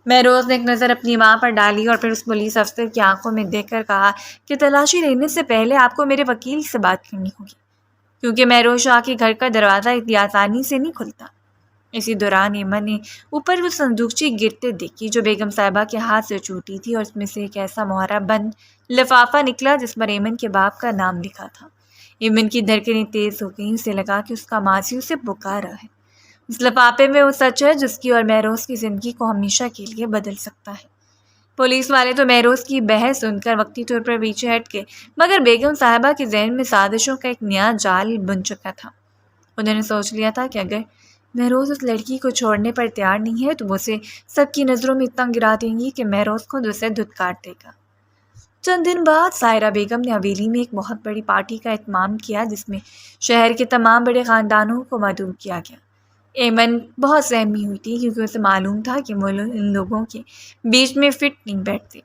مہروز نے ایک نظر اپنی ماں پر ڈالی اور پھر اس پولیس افسر کی آنکھوں میں دیکھ کر کہا کہ تلاشی لینے سے پہلے آپ کو میرے وکیل سے بات کرنی ہوگی، کیونکہ مہروز شاہ کے گھر کا دروازہ اتنی آسانی سے نہیں کھلتا۔ اسی دوران ایمن نے اوپر وہ صندوقچی گرتے دیکھی جو بیگم صاحبہ کے ہاتھ سے چھوٹی تھی، اور اس میں سے ایک ایسا مہرہ بند لفافہ نکلا جس پر ایمن کے باپ کا نام لکھا تھا۔ ایمن کی دھڑکنیں تیز ہو گئیں، اسے لگا کہ اس کا ماضی اسے پکار رہا ہے۔ اس لفافے میں وہ سچ ہے جس کی اور مہروز کی زندگی کو ہمیشہ کے لیے بدل سکتا ہے۔ پولیس والے تو مہروز کی بحث سن کر وقتی طور پر پیچھے ہٹ گئے، مگر بیگم صاحبہ کے ذہن میں سازشوں کا ایک نیا جال بن چکا تھا۔ انہوں نے سوچ لیا تھا کہ اگر مہروز اس لڑکی کو چھوڑنے پر تیار نہیں ہے تو وہ اسے سب کی نظروں میں اتنا گرا دیں گی کہ مہروز خود اسے دھتکار دے گا۔ چند دن بعد سائرہ بیگم نے حویلی میں ایک بہت بڑی پارٹی کا اہتمام کیا جس میں شہر کے تمام بڑے خاندانوں کو مدعو کیا گیا۔ ایمن بہت سہمی ہوئی تھی کیونکہ اسے معلوم تھا کہ وہ ان لوگوں کے بیچ میں فٹ نہیں بیٹھتے۔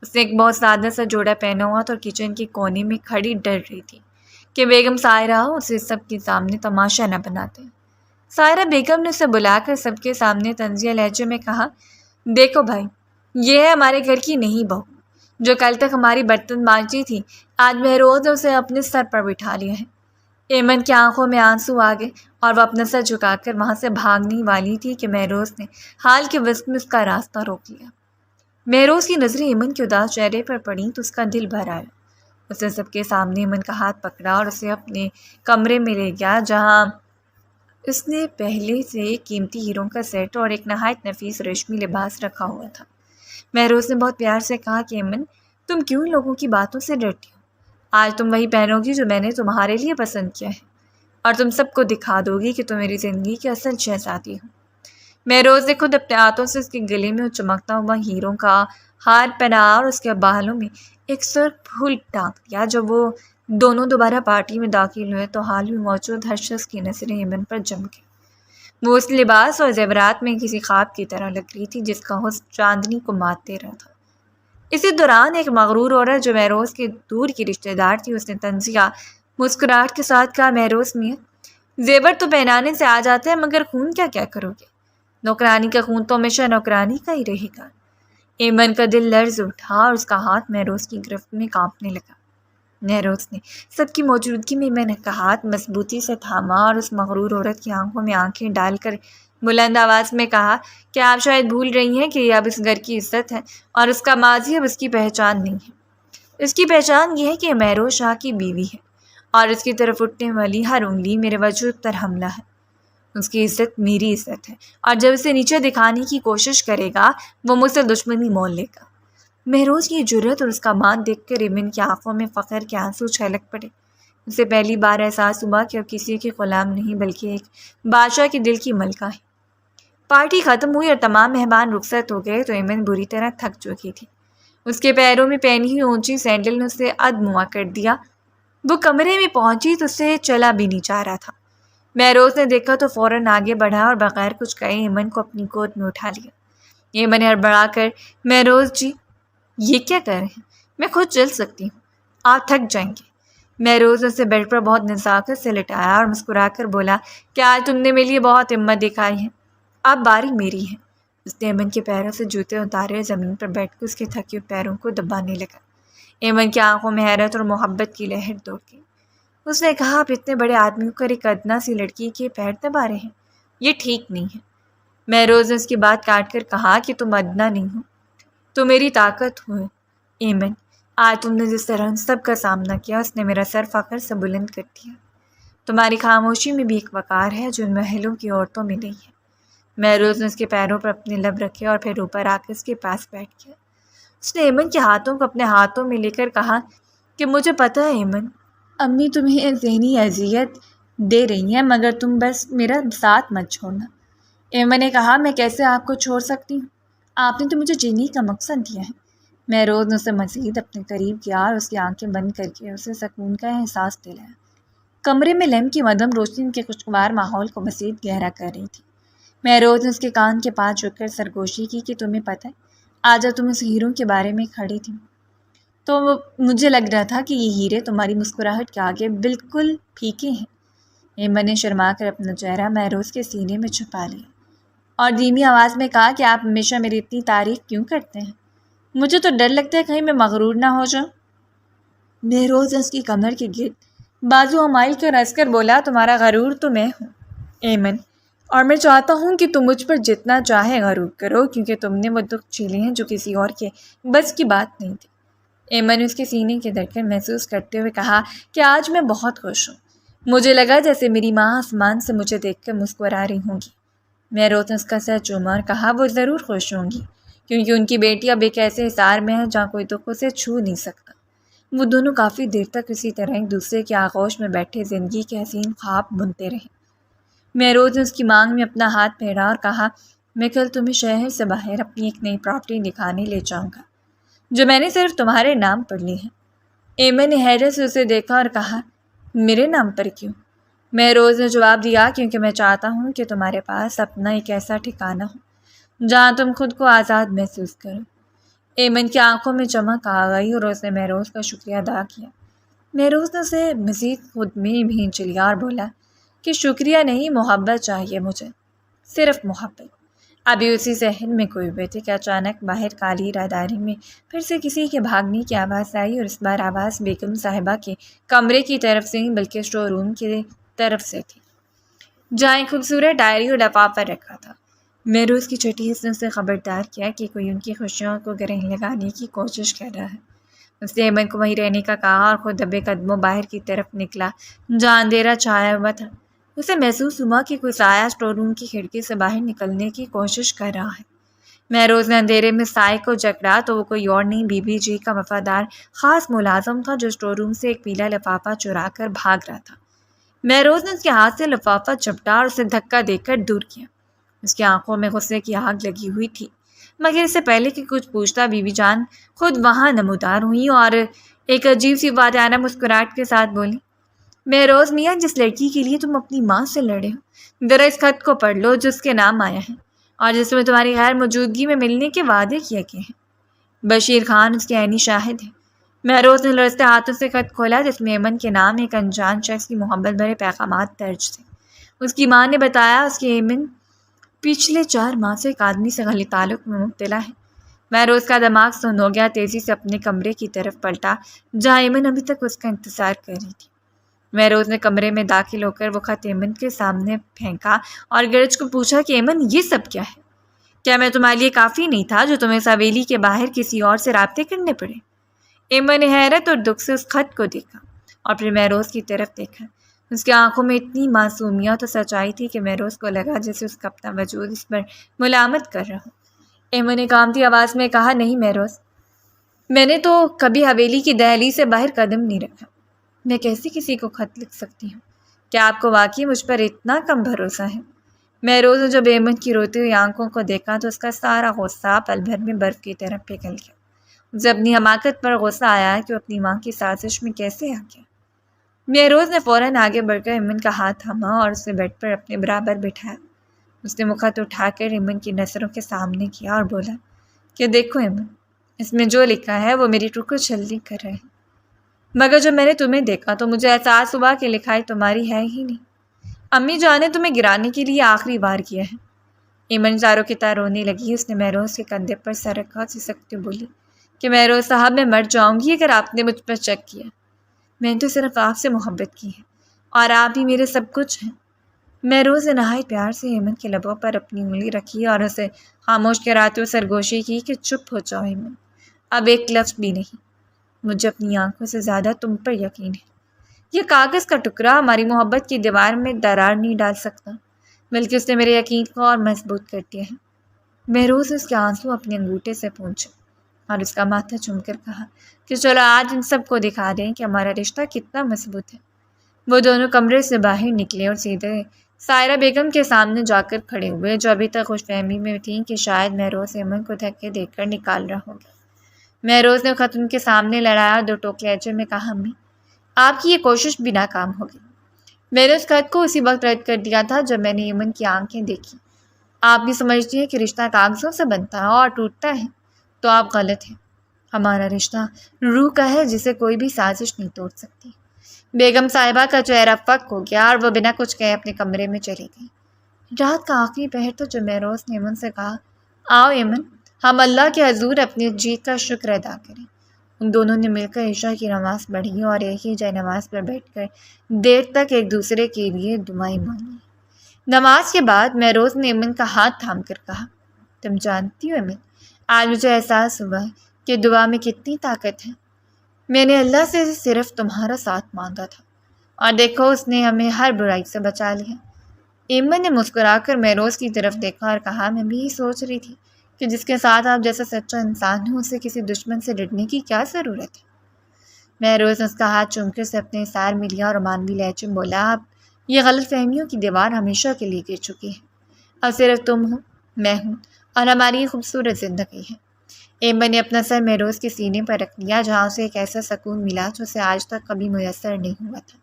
اس نے ایک بہت سادہ سا جوڑا پہنا ہوا تھا اور کچن کے کونے میں کھڑی ڈر رہی تھی کہ بیگم سائرہ اسے سب کے سامنے تماشا نہ بناتے۔ سائرہ بیگم نے اسے بلا کر سب کے سامنے طنزیہ لہجے میں کہا، دیکھو بھائی، یہ ہے ہمارے گھر کی نئی بہو جو کل تک ہماری برتن مانجتی تھی، آج مہروز نے اسے اپنے سر پر بٹھا لیا ہے۔ ایمن کی آنکھوں میں آنسو آ گئے اور وہ اپنا سر جھکا کر وہاں سے بھاگنے والی تھی کہ مہروز نے حال کے وسط میں اس کا راستہ روک لیا۔ مہروز کی نظریں ایمن کے اداس چہرے پر پڑیں تو اس کا دل بھر آیا۔ اس نے سب کے سامنے ایمن کا ہاتھ پکڑا اور اسے اپنے کمرے میں لے گیا جہاں اس نے پہلے سے قیمتی ہیروں کا سیٹ اور ایک نہایت نفیس ریشمی لباس رکھا ہوا تھا۔ مہروز نے بہت پیار سے کہا کہ ایمن، تم کیوں ان لوگوں کی باتوں سے ڈرتی ہو؟ آج تم وہی پہنو گی جو میں نے تمہارے لیے پسند کیا ہے، اور تم سب کو دکھا دو گی کہ تم میری زندگی کی اصل شہزادی ہو۔ مہروز نے خود اپنے ہاتھوں سے اس کے گلے میں چمکتا ہوا ہیروں کا ہار پہنایا اور اس کے بالوں میں ایک سرخ پھول ٹانگ دیا۔ جب وہ دونوں دوبارہ پارٹی میں داخل ہوئے تو حال میں موجود ہر شخص کی نظریں ایمن پر جم گئی۔ وہ اس لباس اور زیورات میں کسی خواب کی طرح لگ رہی تھی جس کا حسن چاندنی کو مات دے رہا تھا۔ اسی دوران ایک مغرور عورت جو مہروز کے دور کی رشتہ دار تھی، اس نے طنزیہ مسکراہٹ کے ساتھ کہا، مہروز میاں، زیور تو پہنانے سے آ جاتے ہیں مگر خون کیا کرو گے؟ نوکرانی کا خون تو ہمیشہ نوکرانی کا ہی رہے گا۔ ایمن کا دل لرز اٹھا اور اس کا ہاتھ مہروز کی گرفت میں کانپنے لگا۔ مہروز نے سب کی موجودگی میں ایمن کا ہاتھ مضبوطی سے تھاما اور اس مغرور عورت کی آنکھوں میں آنکھیں ڈال کر بلند آواز میں کہا کہ آپ شاید بھول رہی ہیں کہ یہ اب اس گھر کی عزت ہے اور اس کا ماضی اب اس کی پہچان نہیں ہے۔ اس کی پہچان یہ ہے کہ مہروز شاہ کی بیوی ہے اور اس کی طرف اٹھنے والی ہر انگلی میرے وجود پر حملہ ہے۔ اس کی عزت میری عزت ہے اور جب اسے نیچے دکھانے کی کوشش کرے گا وہ مجھ سے دشمنی مول لے گا۔ مہروز کی جرأت اور اس کا مان دیکھ کر ایمن کی آنکھوں میں فخر کے آنسو چھلک پڑے۔ اسے پہلی بار احساس ہوا کہ اب کسی کے غلام نہیں بلکہ ایک بادشاہ کے دل کی ملکہ ہے۔ پارٹی ختم ہوئی اور تمام مہمان رخصت ہو گئے تو ایمن بری طرح تھک چکی تھی۔ اس کے پیروں میں پہنی ہوئی اونچی سینڈل نے اسے ادموا کر دیا۔ وہ کمرے میں پہنچی تو اسے چلا بھی نہیں جا رہا تھا۔ مہروز نے دیکھا تو فوراً آگے بڑھا اور بغیر کچھ کہے ایمن کو اپنی گود میں اٹھا لیا۔ ایمن نے ہڑبڑا کر، مہروز جی، یہ کیا کر رہے ہیں؟ میں خود چل سکتی ہوں، آپ تھک جائیں گے۔ مہروز نے اسے بیڈ پر بہت نزاکت سے لٹایا اور مسکرا کر بولا کہ آج تم نے میرے لیے بہت ہمت دکھائی ہے، اب باری میری ہے۔ اس نے ایمن کے پیروں سے جوتے اتارے اور زمین پر بیٹھ کر اس کے تھکے ہوئے پیروں کو دبانے لگا۔ ایمن کی آنکھوں میں حیرت اور محبت کی لہر دوڑ گئی۔ اس نے کہا، آپ اتنے بڑے آدمی کو ایک ادنا سی لڑکی کے پیر دبا رہے ہیں، یہ ٹھیک نہیں ہے۔ مہروز نے اس کی بات کاٹ کر کہا کہ تم ادنا نہیں ہو، تو میری طاقت ہو۔ ایمن، آج تم نے جس طرح ان سب کا سامنا کیا اس نے میرا سر فخر سے بلند کر دیا۔ تمہاری خاموشی میں بھی ایک وقار ہے جو ان محلوں کی عورتوں میں نہیں ہے۔ مہروز نے اس کے پیروں پر اپنے لب رکھے اور پھر اوپر آ کے اس کے پاس بیٹھ گیا۔ اس نے ایمن کے ہاتھوں کو اپنے ہاتھوں میں لے کر کہا کہ مجھے پتہ ہے ایمن، امی تمہیں ذہنی اذیت دے رہی ہیں، مگر تم بس میرا ساتھ مت چھوڑنا۔ ایمن نے کہا میں کیسے آپ کو چھوڑ سکتی ہوں؟ آپ نے تو مجھے جینے کا مقصد دیا ہے۔ مہروز نے اسے مزید اپنے قریب کیا اور اس کی آنکھیں بند کر کے اسے سکون کا احساس دلایا۔ کمرے میں لیمپ کی مدھم روشنی کے خوشگوار ماحول کو مزید گہرا کر رہی تھی۔ مہروز نے اس کے کان کے پاس جھک کر سرگوشی کی کہ تمہیں پتہ ہے آج جب تم اس ہیروں کے بارے میں کھڑی تھی تو مجھے لگ رہا تھا کہ یہ ہیرے تمہاری مسکراہٹ کے آگے بالکل پھیکے ہیں۔ ایمن نے شرما کر اپنا چہرہ مہروز کے سینے میں چھپا لیا اور دھیمی آواز میں کہا کہ آپ ہمیشہ میری اتنی تعریف کیوں کرتے ہیں؟ مجھے تو ڈر لگتا ہے کہیں میں مغرور نہ ہو جاؤں۔ مہروز نے اس کی کمر کے گرد بازو امائل کر ہنس کر بولا تمہارا غرور تو میں ہوں ایمن، اور میں چاہتا ہوں کہ تم مجھ پر جتنا چاہے غرور کرو، کیونکہ تم نے وہ دکھ جھیلے ہیں جو کسی اور کے بس کی بات نہیں تھی۔ ایمن نے اس کے سینے کے دھڑکن محسوس کرتے ہوئے کہا کہ آج میں بہت خوش ہوں۔ مجھے لگا جیسے میری ماں آسمان سے مجھے دیکھ کر مسکرا رہی ہوں گی۔ مہروز نے اس کا سر چوما اور کہا وہ ضرور خوش ہوں گی، کیونکہ ان کی بیٹی اب ایک ایسے حصار میں ہے جہاں کوئی دکھ اسے چھو نہیں سکتا۔ وہ دونوں کافی دیر تک اسی طرح ایک دوسرے کے آغوش میں بیٹھے زندگی کے حسین خواب بنتے رہے۔ مہروز نے اس کی مانگ میں اپنا ہاتھ پھیرا اور کہا میں کل تمہیں شہر سے باہر اپنی ایک نئی پراپرٹی دکھانے لے جاؤں گا جو میں نے صرف تمہارے نام پر لی ہے۔ ایمن نے حیرت سے اسے دیکھا اور کہا میرے نام پر کیوں؟ مہروز نے جواب دیا کیونکہ میں چاہتا ہوں کہ تمہارے پاس اپنا ایک ایسا ٹھکانہ ہو جہاں تم خود کو آزاد محسوس کرو۔ ایمن کی آنکھوں میں چمک آ گئی اور اس نے مہروز کا شکریہ ادا کیا۔ مہروز نے اسے مزید خود میں بھینچ لیا اور بولا کہ شکریہ نہیں، محبت چاہیے مجھے، صرف محبت۔ ابھی اسی ذہن میں کوئی ہوئے تھے کہ اچانک باہر کالی راداری میں پھر سے کسی کے بھاگنے کی آواز آئی اور اس بار آواز بیگم صاحبہ کے کمرے کی طرف سے نہیں بلکہ اسٹور روم کی طرف سے تھی جہاں ایک خوبصورت ڈائری اور لفافہ رکھا تھا۔ مہروز کی چھٹی حس نے اسے خبردار کیا کہ کوئی ان کی خوشیوں کو گرہ لگانے کی کوشش کر رہا ہے۔ اس نے ایمن کو وہیں رہنے کا کہا اور خود دبے قدموں باہر کی طرف نکلا جہاں اندھیرا چھایا ہوا تھا۔ اسے محسوس ہوا کہ کوئی سایہ اسٹور روم کی کھڑکی سے باہر نکلنے کی کوشش کر رہا ہے۔ مہروز نے اندھیرے میں سائے کو جکڑا تو وہ کوئی اور نہیں بی بی جی کا وفادار خاص ملازم تھا جو اسٹور روم سے ایک پیلا لفافہ چرا کر بھاگ رہا تھا۔ مہروز نے اس کے ہاتھ سے لفافہ چپٹا اور اسے دھکا دے کر دور کیا۔ اس کی آنکھوں میں غصے کی آگ لگی ہوئی تھی، مگر اس سے پہلے کہ کچھ پوچھتا بی بی جان خود وہاں نمودار ہوئی اور ایک عجیب سی واجانہ مسکراہٹ کے ساتھ بولی مہروز میاں جس لڑکی کے لیے تم اپنی ماں سے لڑے ہو ذرا اس خط کو پڑھ لو جس کے نام آیا ہے اور جس میں تمہاری غیر موجودگی میں ملنے کے وعدے کیے گئے ہیں۔ بشیر خان اس کے عینی شاہد ہے۔ مہروز نے لرزتے ہاتھوں سے خط کھولا جس میں ایمن کے نام ایک انجان شخص کی محبت بھرے پیغامات درج تھے۔ اس کی ماں نے بتایا اس کے ایمن پچھلے 4 ماہ سے ایک آدمی سے غلط تعلق میں مبتلا ہے۔ مہروز کا دماغ سن ہو گیا، تیزی سے اپنے کمرے کی طرف پلٹا جہاں ایمن ابھی تک اس کا انتظار کر رہی تھی۔ مہروز نے کمرے میں داخل ہو کر وہ خط ایمن کے سامنے پھینکا اور گرج کو پوچھا کہ ایمن یہ سب کیا ہے؟ کیا میں تمہارے لیے کافی نہیں تھا جو تمہیں اس حویلی کے باہر کسی اور سے رابطے کرنے پڑے؟ ایمن نے حیرت اور دکھ سے اس خط کو دیکھا اور پھر مہروز کی طرف دیکھا۔ اس کی آنکھوں میں اتنی معصومیت اور سچائی تھی کہ مہروز کو لگا جیسے اس کا اپنا وجود اس پر ملامت کر رہا ہو۔ ایمن نے کانپتی آواز میں کہا نہیں مہروز، میں نے تو کبھی حویلی کی دہلی سے باہر قدم نہیں رکھا۔ میں کیسے کسی کو خط لکھ سکتی ہوں؟ کیا آپ کو واقعی مجھ پر اتنا کم بھروسہ ہے؟ مہروز نے جب ایمن کی روتی ہوئی آنکھوں کو دیکھا تو اس کا سارا غصہ پل بھر میں برف کی طرح پگھل گیا۔ اسے اپنی حماقت پر غصہ آیا کہ وہ اپنی ماں کی سازش میں کیسے آ گیا۔ مہروز نے فوراً آگے بڑھ کر ایمن کا ہاتھ تھاما اور اسے بیڈ پر اپنے برابر بٹھایا۔ اس نے مخط اٹھا کر ایمن کی نظروں کے سامنے کیا اور بولا کہ دیکھو ایمن، اس میں جو لکھا ہے وہ میری روح کو چھلنی کر رہا ہے، مگر جب میں نے تمہیں دیکھا تو مجھے احساس ہوا کہ لکھائی تمہاری ہے ہی نہیں۔ امی جان نے تمہیں گرانے کے لیے آخری بار کیا ہے۔ ایمن زاروں کی طرح رونے لگی۔ اس نے مہروز کے کندھے پر سر رکھا اور سسکتی ہوئی بولی کہ مہروز صاحب میں مر جاؤں گی اگر آپ نے مجھ پر شک کیا۔ میں نے تو صرف آپ سے محبت کی ہے اور آپ ہی میرے سب کچھ ہیں۔ مہروز نے نہایت پیار سے ایمن کے لبوں پر اپنی انگلی رکھی اور اسے خاموش کراتے ہوئے سرگوشی کی کہ چپ ہو جاؤ ایمن، اب ایک لفظ بھی نہیں۔ مجھے اپنی آنکھوں سے زیادہ تم پر یقین ہے۔ یہ کاغذ کا ٹکڑا ہماری محبت کی دیوار میں درار نہیں ڈال سکتا۔ بلکہ اس نے میرے یقین کو اور مضبوط کر دیا ہے۔ مہروز نے اس کے آنسو اپنے انگوٹھے سے پونچھے اور اس کا ماتھا چوم کر کہا کہ چلو آج ان سب کو دکھا دیں کہ ہمارا رشتہ کتنا مضبوط ہے۔ وہ دونوں کمرے سے باہر نکلے اور سیدھے سائرہ بیگم کے سامنے جا کر کھڑے ہوئے، جو ابھی تک خوش فہمی میں تھیں کہ شاید مہروز ایمن کو دھکے دے کر نکال رہا ہوگا۔ مہروز نے خط ان کے سامنے لڑایا اور دو ٹوک لہجے میں کہا امی آپ کی یہ کوشش بھی ناکام ہوگی۔ میں نے اس خط کو اسی وقت رد کر دیا تھا جب میں نے ایمن کی آنکھیں دیکھی۔ آپ بھی سمجھتی ہیں کہ رشتہ کاغذوں سے بنتا ہے اور ٹوٹتا ہے، تو آپ غلط ہیں۔ ہمارا رشتہ روح کا ہے جسے کوئی بھی سازش نہیں توڑ سکتی۔ بیگم صاحبہ کا چہرہ فک ہو گیا اور وہ بنا کچھ کہے اپنے کمرے میں چلی گئی۔ رات کا آخری پہر تھا جب مہروز نے ایمن سے کہا آؤ ایمن، ہم اللہ کے حضور اپنی جیت کا شکر ادا کریں۔ ان دونوں نے مل کر عشاء کی نماز پڑھی اور ایک ہی جائے نماز پر بیٹھ کر دیر تک ایک دوسرے کے لیے دعائیں مانگی۔ نماز کے بعد مہروز نے ایمن کا ہاتھ تھام کر کہا تم جانتی ہو ایمن، آج مجھے احساس ہوا کہ دعا میں کتنی طاقت ہے۔ میں نے اللہ سے صرف تمہارا ساتھ مانگا تھا اور دیکھو اس نے ہمیں ہر برائی سے بچا لیا۔ ایمن نے مسکرا کر مہروز کی طرف دیکھا اور کہا میں بھی یہی سوچ رہی تھی کہ جس کے ساتھ آپ جیسا سچا انسان ہو اسے کسی دشمن سے ڈرنے کی کیا ضرورت ہے۔ مہروز نے اس کا ہاتھ چوم کر سے اپنے سار میں لیا اور رومانوی لہجے میں بولا اب یہ غلط فہمیوں کی دیوار ہمیشہ کے لیے گر چکی ہے۔ اب صرف تم ہو، میں ہوں اور ہماری یہ خوبصورت زندگی ہے۔ ایمن نے اپنا سر مہروز کے سینے پر رکھ لیا جہاں اسے ایک ایسا سکون ملا جو اسے آج تک کبھی میسر نہیں ہوا تھا۔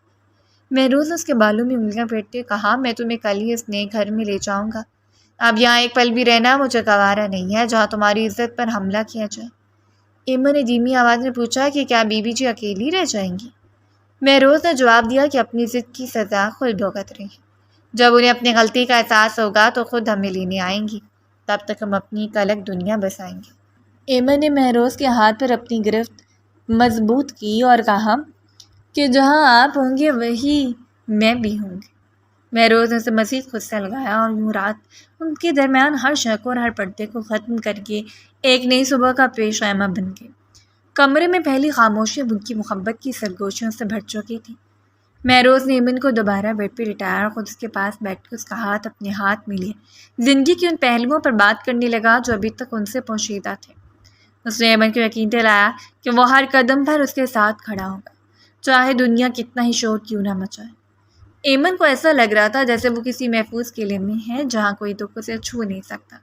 مہروز نے اس کے بالوں میں انگلیاں پھیرتے کہا میں تمہیں کل ہی اس نئے گھر میں لے جاؤں گا۔ اب یہاں ایک پل بھی رہنا مجھے گوارا نہیں ہے جہاں تمہاری عزت پر حملہ کیا جائے۔ ایمن نے دھیمی آواز میں پوچھا کہ کیا بی بی جی اکیلی رہ جائیں گی؟ مہروز نے جواب دیا کہ اپنی ضد کی سزا خود بھگت رہی ہے۔ جب انہیں اپنی غلطی کا احساس ہوگا تو خود ہمیں لینے آئیں گی، تب تک ہم اپنی ایک الگ دنیا بسائیں گے۔ ایمن نے مہروز کے ہاتھ پر اپنی گرفت مضبوط کی اور کہا کہ جہاں آپ ہوں گے وہی میں بھی ہوں گی۔ مہروز نے اسے مزید خود سے لگایا اور یوں رات ان کے درمیان ہر شک اور ہر پردے کو ختم کر کے ایک نئی صبح کا پیش خیمہ بن گئی۔ کمرے میں پہلی خاموشی ان کی محبت کی سرگوشیوں سے بھر چکی تھی۔ مہروز نے ایمن کو دوبارہ بیڈ پہ لٹایا اور خود اس کے پاس بیٹھ کے اس کا ہاتھ اپنے ہاتھ میں لیے زندگی کے ان پہلوؤں پر بات کرنے لگا جو ابھی تک ان سے پوشیدہ تھے۔ اس نے ایمن کو یقین دلایا کہ وہ ہر قدم پر اس کے ساتھ کھڑا ہوگا، چاہے دنیا کتنا ہی شور کیوں نہ مچائے۔ ایمن کو ایسا لگ رہا تھا جیسے وہ کسی محفوظ قلعے میں ہے جہاں کوئی دکھ اسے چھو نہیں سکتا۔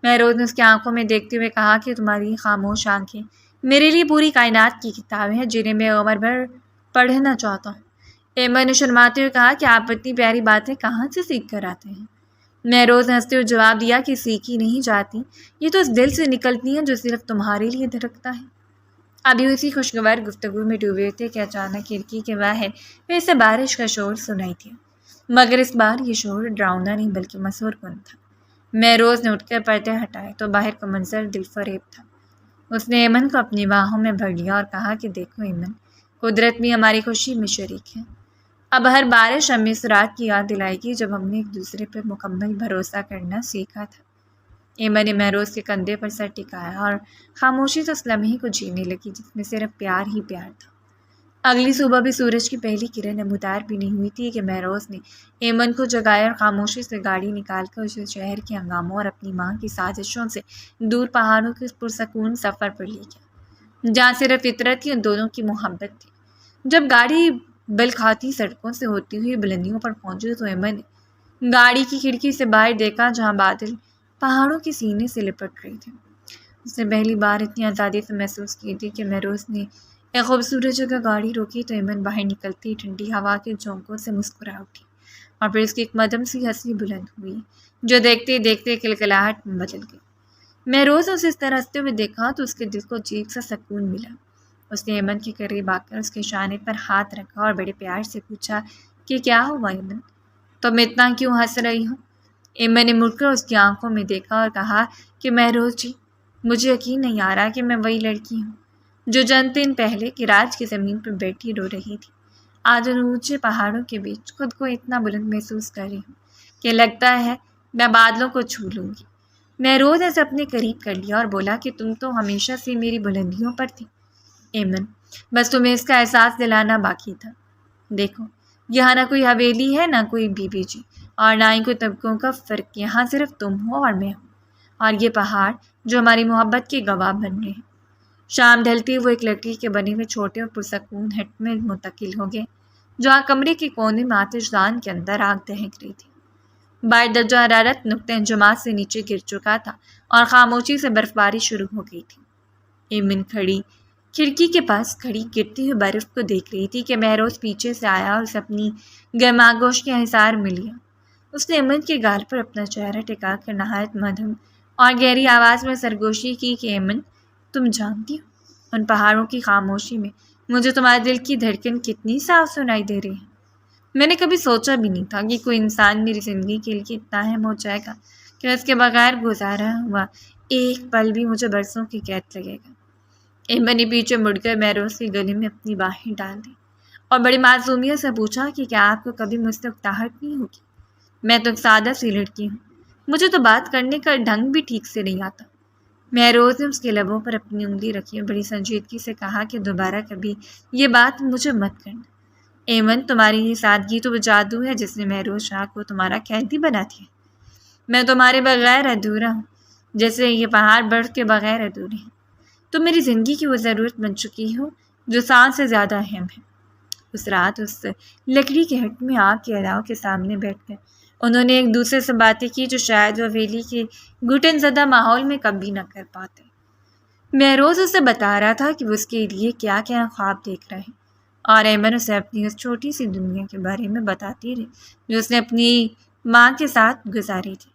مہروز نے اس کی آنکھوں میں دیکھتے ہوئے کہا کہ تمہاری خاموش آنکھیں میرے لیے پوری کائنات کی کتابیں ہیں جنہیں میں عمر بھر پڑھنا چاہتا ہوں۔ ایمن نے شرماتے ہوئے کہا کہ آپ اتنی پیاری باتیں کہاں سے سیکھ کر آتے ہیں؟ مہروز نے ہنستے ہوئے جواب دیا کہ سیکھی نہیں جاتی، یہ تو اس دل سے نکلتی ہیں جو صرف تمہارے لیے دھڑکتا ہے۔ ابھی اسی خوشگوار گفتگو میں ڈوبے تھے کہ اچانک کھڑکی کے باہر پھر سے بارش کا شور سنائی دیا، مگر اس بار یہ شور ڈراؤنا نہیں بلکہ مسحور کن تھا۔ مہروز نے اٹھ کر پردے ہٹائے تو باہر کا منظر دل فریب تھا۔ اس نے ایمن کو اپنی باہوں میں بھر لیا اور کہا کہ دیکھو ایمن، قدرت بھی ہماری خوشی میں شریک ہے۔ اب ہر بارش ہمیں اس رات کی یاد دلائے گی جب ہم نے ایک دوسرے پر مکمل بھروسہ کرنا سیکھا تھا۔ ایمن نے مہروز کے کندھے پر سر ٹکایا اور خاموشی سے اس لمحے کو جینے لگی جس میں صرف پیار ہی پیار تھا۔ اگلی صبح بھی سورج کی پہلی کرن نمودار بھی نہیں ہوئی تھی کہ مہروز نے ایمن کو جگایا اور خاموشی سے گاڑی نکال کر اسے شہر کے ہنگاموں اور اپنی ماں کی سازشوں سے دور پہاڑوں کے پرسکون سفر پر لے گیا جہاں صرف فطرت ہی ان دونوں کی محبت تھی۔ جب گاڑی بل کھاتی سڑکوں سے ہوتی ہوئی بلندیوں پر پہنچی تو ایمن نے گاڑی کی کھڑکی سے باہر دیکھا جہاں بادل پہاڑوں کے سینے سے لپٹ رہے تھے۔ اس نے پہلی بار اتنی آزادی سے محسوس کی تھی کہ مہروز نے ایک خوبصورت جگہ گاڑی روکی تو ایمن باہر نکلتی ٹھنڈی ہوا کے جھونکوں سے مسکرا اٹھی اور پھر اس کی ایک مدھم سی ہنسی بلند ہوئی جو دیکھتے دیکھتے کلکلاہٹ میں بدل گئی۔ مہروز نے اسے اس طرح ہنستے ہوئے دیکھا تو اس کے دل کو عجیب سا سکون ملا۔ اس نے ایمن کے قریب آ کر اس کے شانے پر ہاتھ رکھا اور بڑے پیار سے پوچھا کہ کیا ہوا ایمن، تم اتنا کیوں ہنس رہی ہو؟ ایمن نے مڑ کر اس کی آنکھوں میں دیکھا اور کہا کہ مہروز جی، مجھے یقین نہیں آ رہا کہ میں وہی لڑکی ہوں جو چند دن پہلے کراج کی زمین پر بیٹھی رو رہی تھی۔ آج ان اونچے پہاڑوں کے بیچ خود کو اتنا بلند محسوس کر رہی ہوں کہ لگتا ہے میں بادلوں کو چھو لوں گی۔ مہروز نے اسے اپنے قریب کر لیا اور بولا کہ تم تو ہمیشہ سے میری بلندیوں پر تھی ایمن، بس تمہیں اس کا احساس دلانا باقی تھا۔ دیکھو یہاں نہ کوئی حویلی ہے نہ کوئی بی بی جی، اور نہ ہی کوئی طبقوں کا فرق، یہاں صرف تم ہو اور میں ہوں، اور یہ پہاڑ جو ہماری محبت کے گواہ بن رہے ہیں۔ شام ڈھلتی وہ ایک لکڑی کے بنے ہوئے چھوٹے اور پرسکون ہٹ میں منتقل ہو گئے، جہاں کمرے کے کونے میں آتش دان کے اندر آگ دہک رہی تھی۔ باہر درجہ حرارت نقطہ انجماد سے نیچے گر چکا تھا اور خاموشی سے برف باری شروع ہو گئی تھی۔ ایمن کھڑکی کے پاس کھڑی گرتی ہوئی برف کو دیکھ رہی تھی کہ مہروز پیچھے سے آیا اور اسے اپنی گرماگوش کے حصار میں لیا۔ اس نے ایمن کے گال پر اپنا چہرہ ٹکا کر نہایت مدھم اور گہری آواز میں سرگوشی کی کہ ایمن، تم جانتی ہو ان پہاڑوں کی خاموشی میں مجھے تمہارے دل کی دھڑکن کتنی صاف سنائی دے رہی ہے۔ میں نے کبھی سوچا بھی نہیں تھا کہ کوئی انسان میری زندگی کے لیے اتنا اہم ہو جائے گا کہ اس کے بغیر گزارا ہوا ایک پل بھی مجھے برسوں کی قید لگے گا۔ ایمن نے پیچھے مڑ کر مہروز کے گلے میں اپنی باہیں ڈال دی اور بڑی معصومیت سے پوچھا کہ کیا آپ کو کبھی مجھ سے اکتاہٹ نہیں ہوگی؟ میں تو ایک سادہ سی لڑکی ہوں، مجھے تو بات کرنے کا ڈھنگ بھی ٹھیک سے نہیں آتا۔ مہروز نے اس کے لبوں پر اپنی انگلی رکھی اور بڑی سنجیدگی سے کہا کہ دوبارہ کبھی یہ بات مجھے مت کرنا۔ ایمن، تمہاری یہ سادگی تو وہ جادو ہے جس نے مہروز شاہ کو تمہارا قیدی بنا دیا۔ میں تمہارے بغیر ادھورا ہوں، جیسے یہ پہاڑ برف کے بغیر ادھورے ہیں۔ تم میری زندگی کی وہ ضرورت بن چکی ہو جو سانس سے زیادہ اہم ہے۔ اس رات اس لکڑی کے ہٹ میں آگ کے الاؤ کے سامنے بیٹھ کر انہوں نے ایک دوسرے سے باتیں کی جو شاید وہ حویلی کے گھٹن زدہ ماحول میں کبھی نہ کر پاتے۔ مہروز اسے بتا رہا تھا کہ وہ اس کے لیے کیا کیا خواب دیکھ رہے ہیں، اور ایمن اسے اپنی اس چھوٹی سی دنیا کے بارے میں بتاتی رہی جو اس نے اپنی ماں کے ساتھ گزاری تھی۔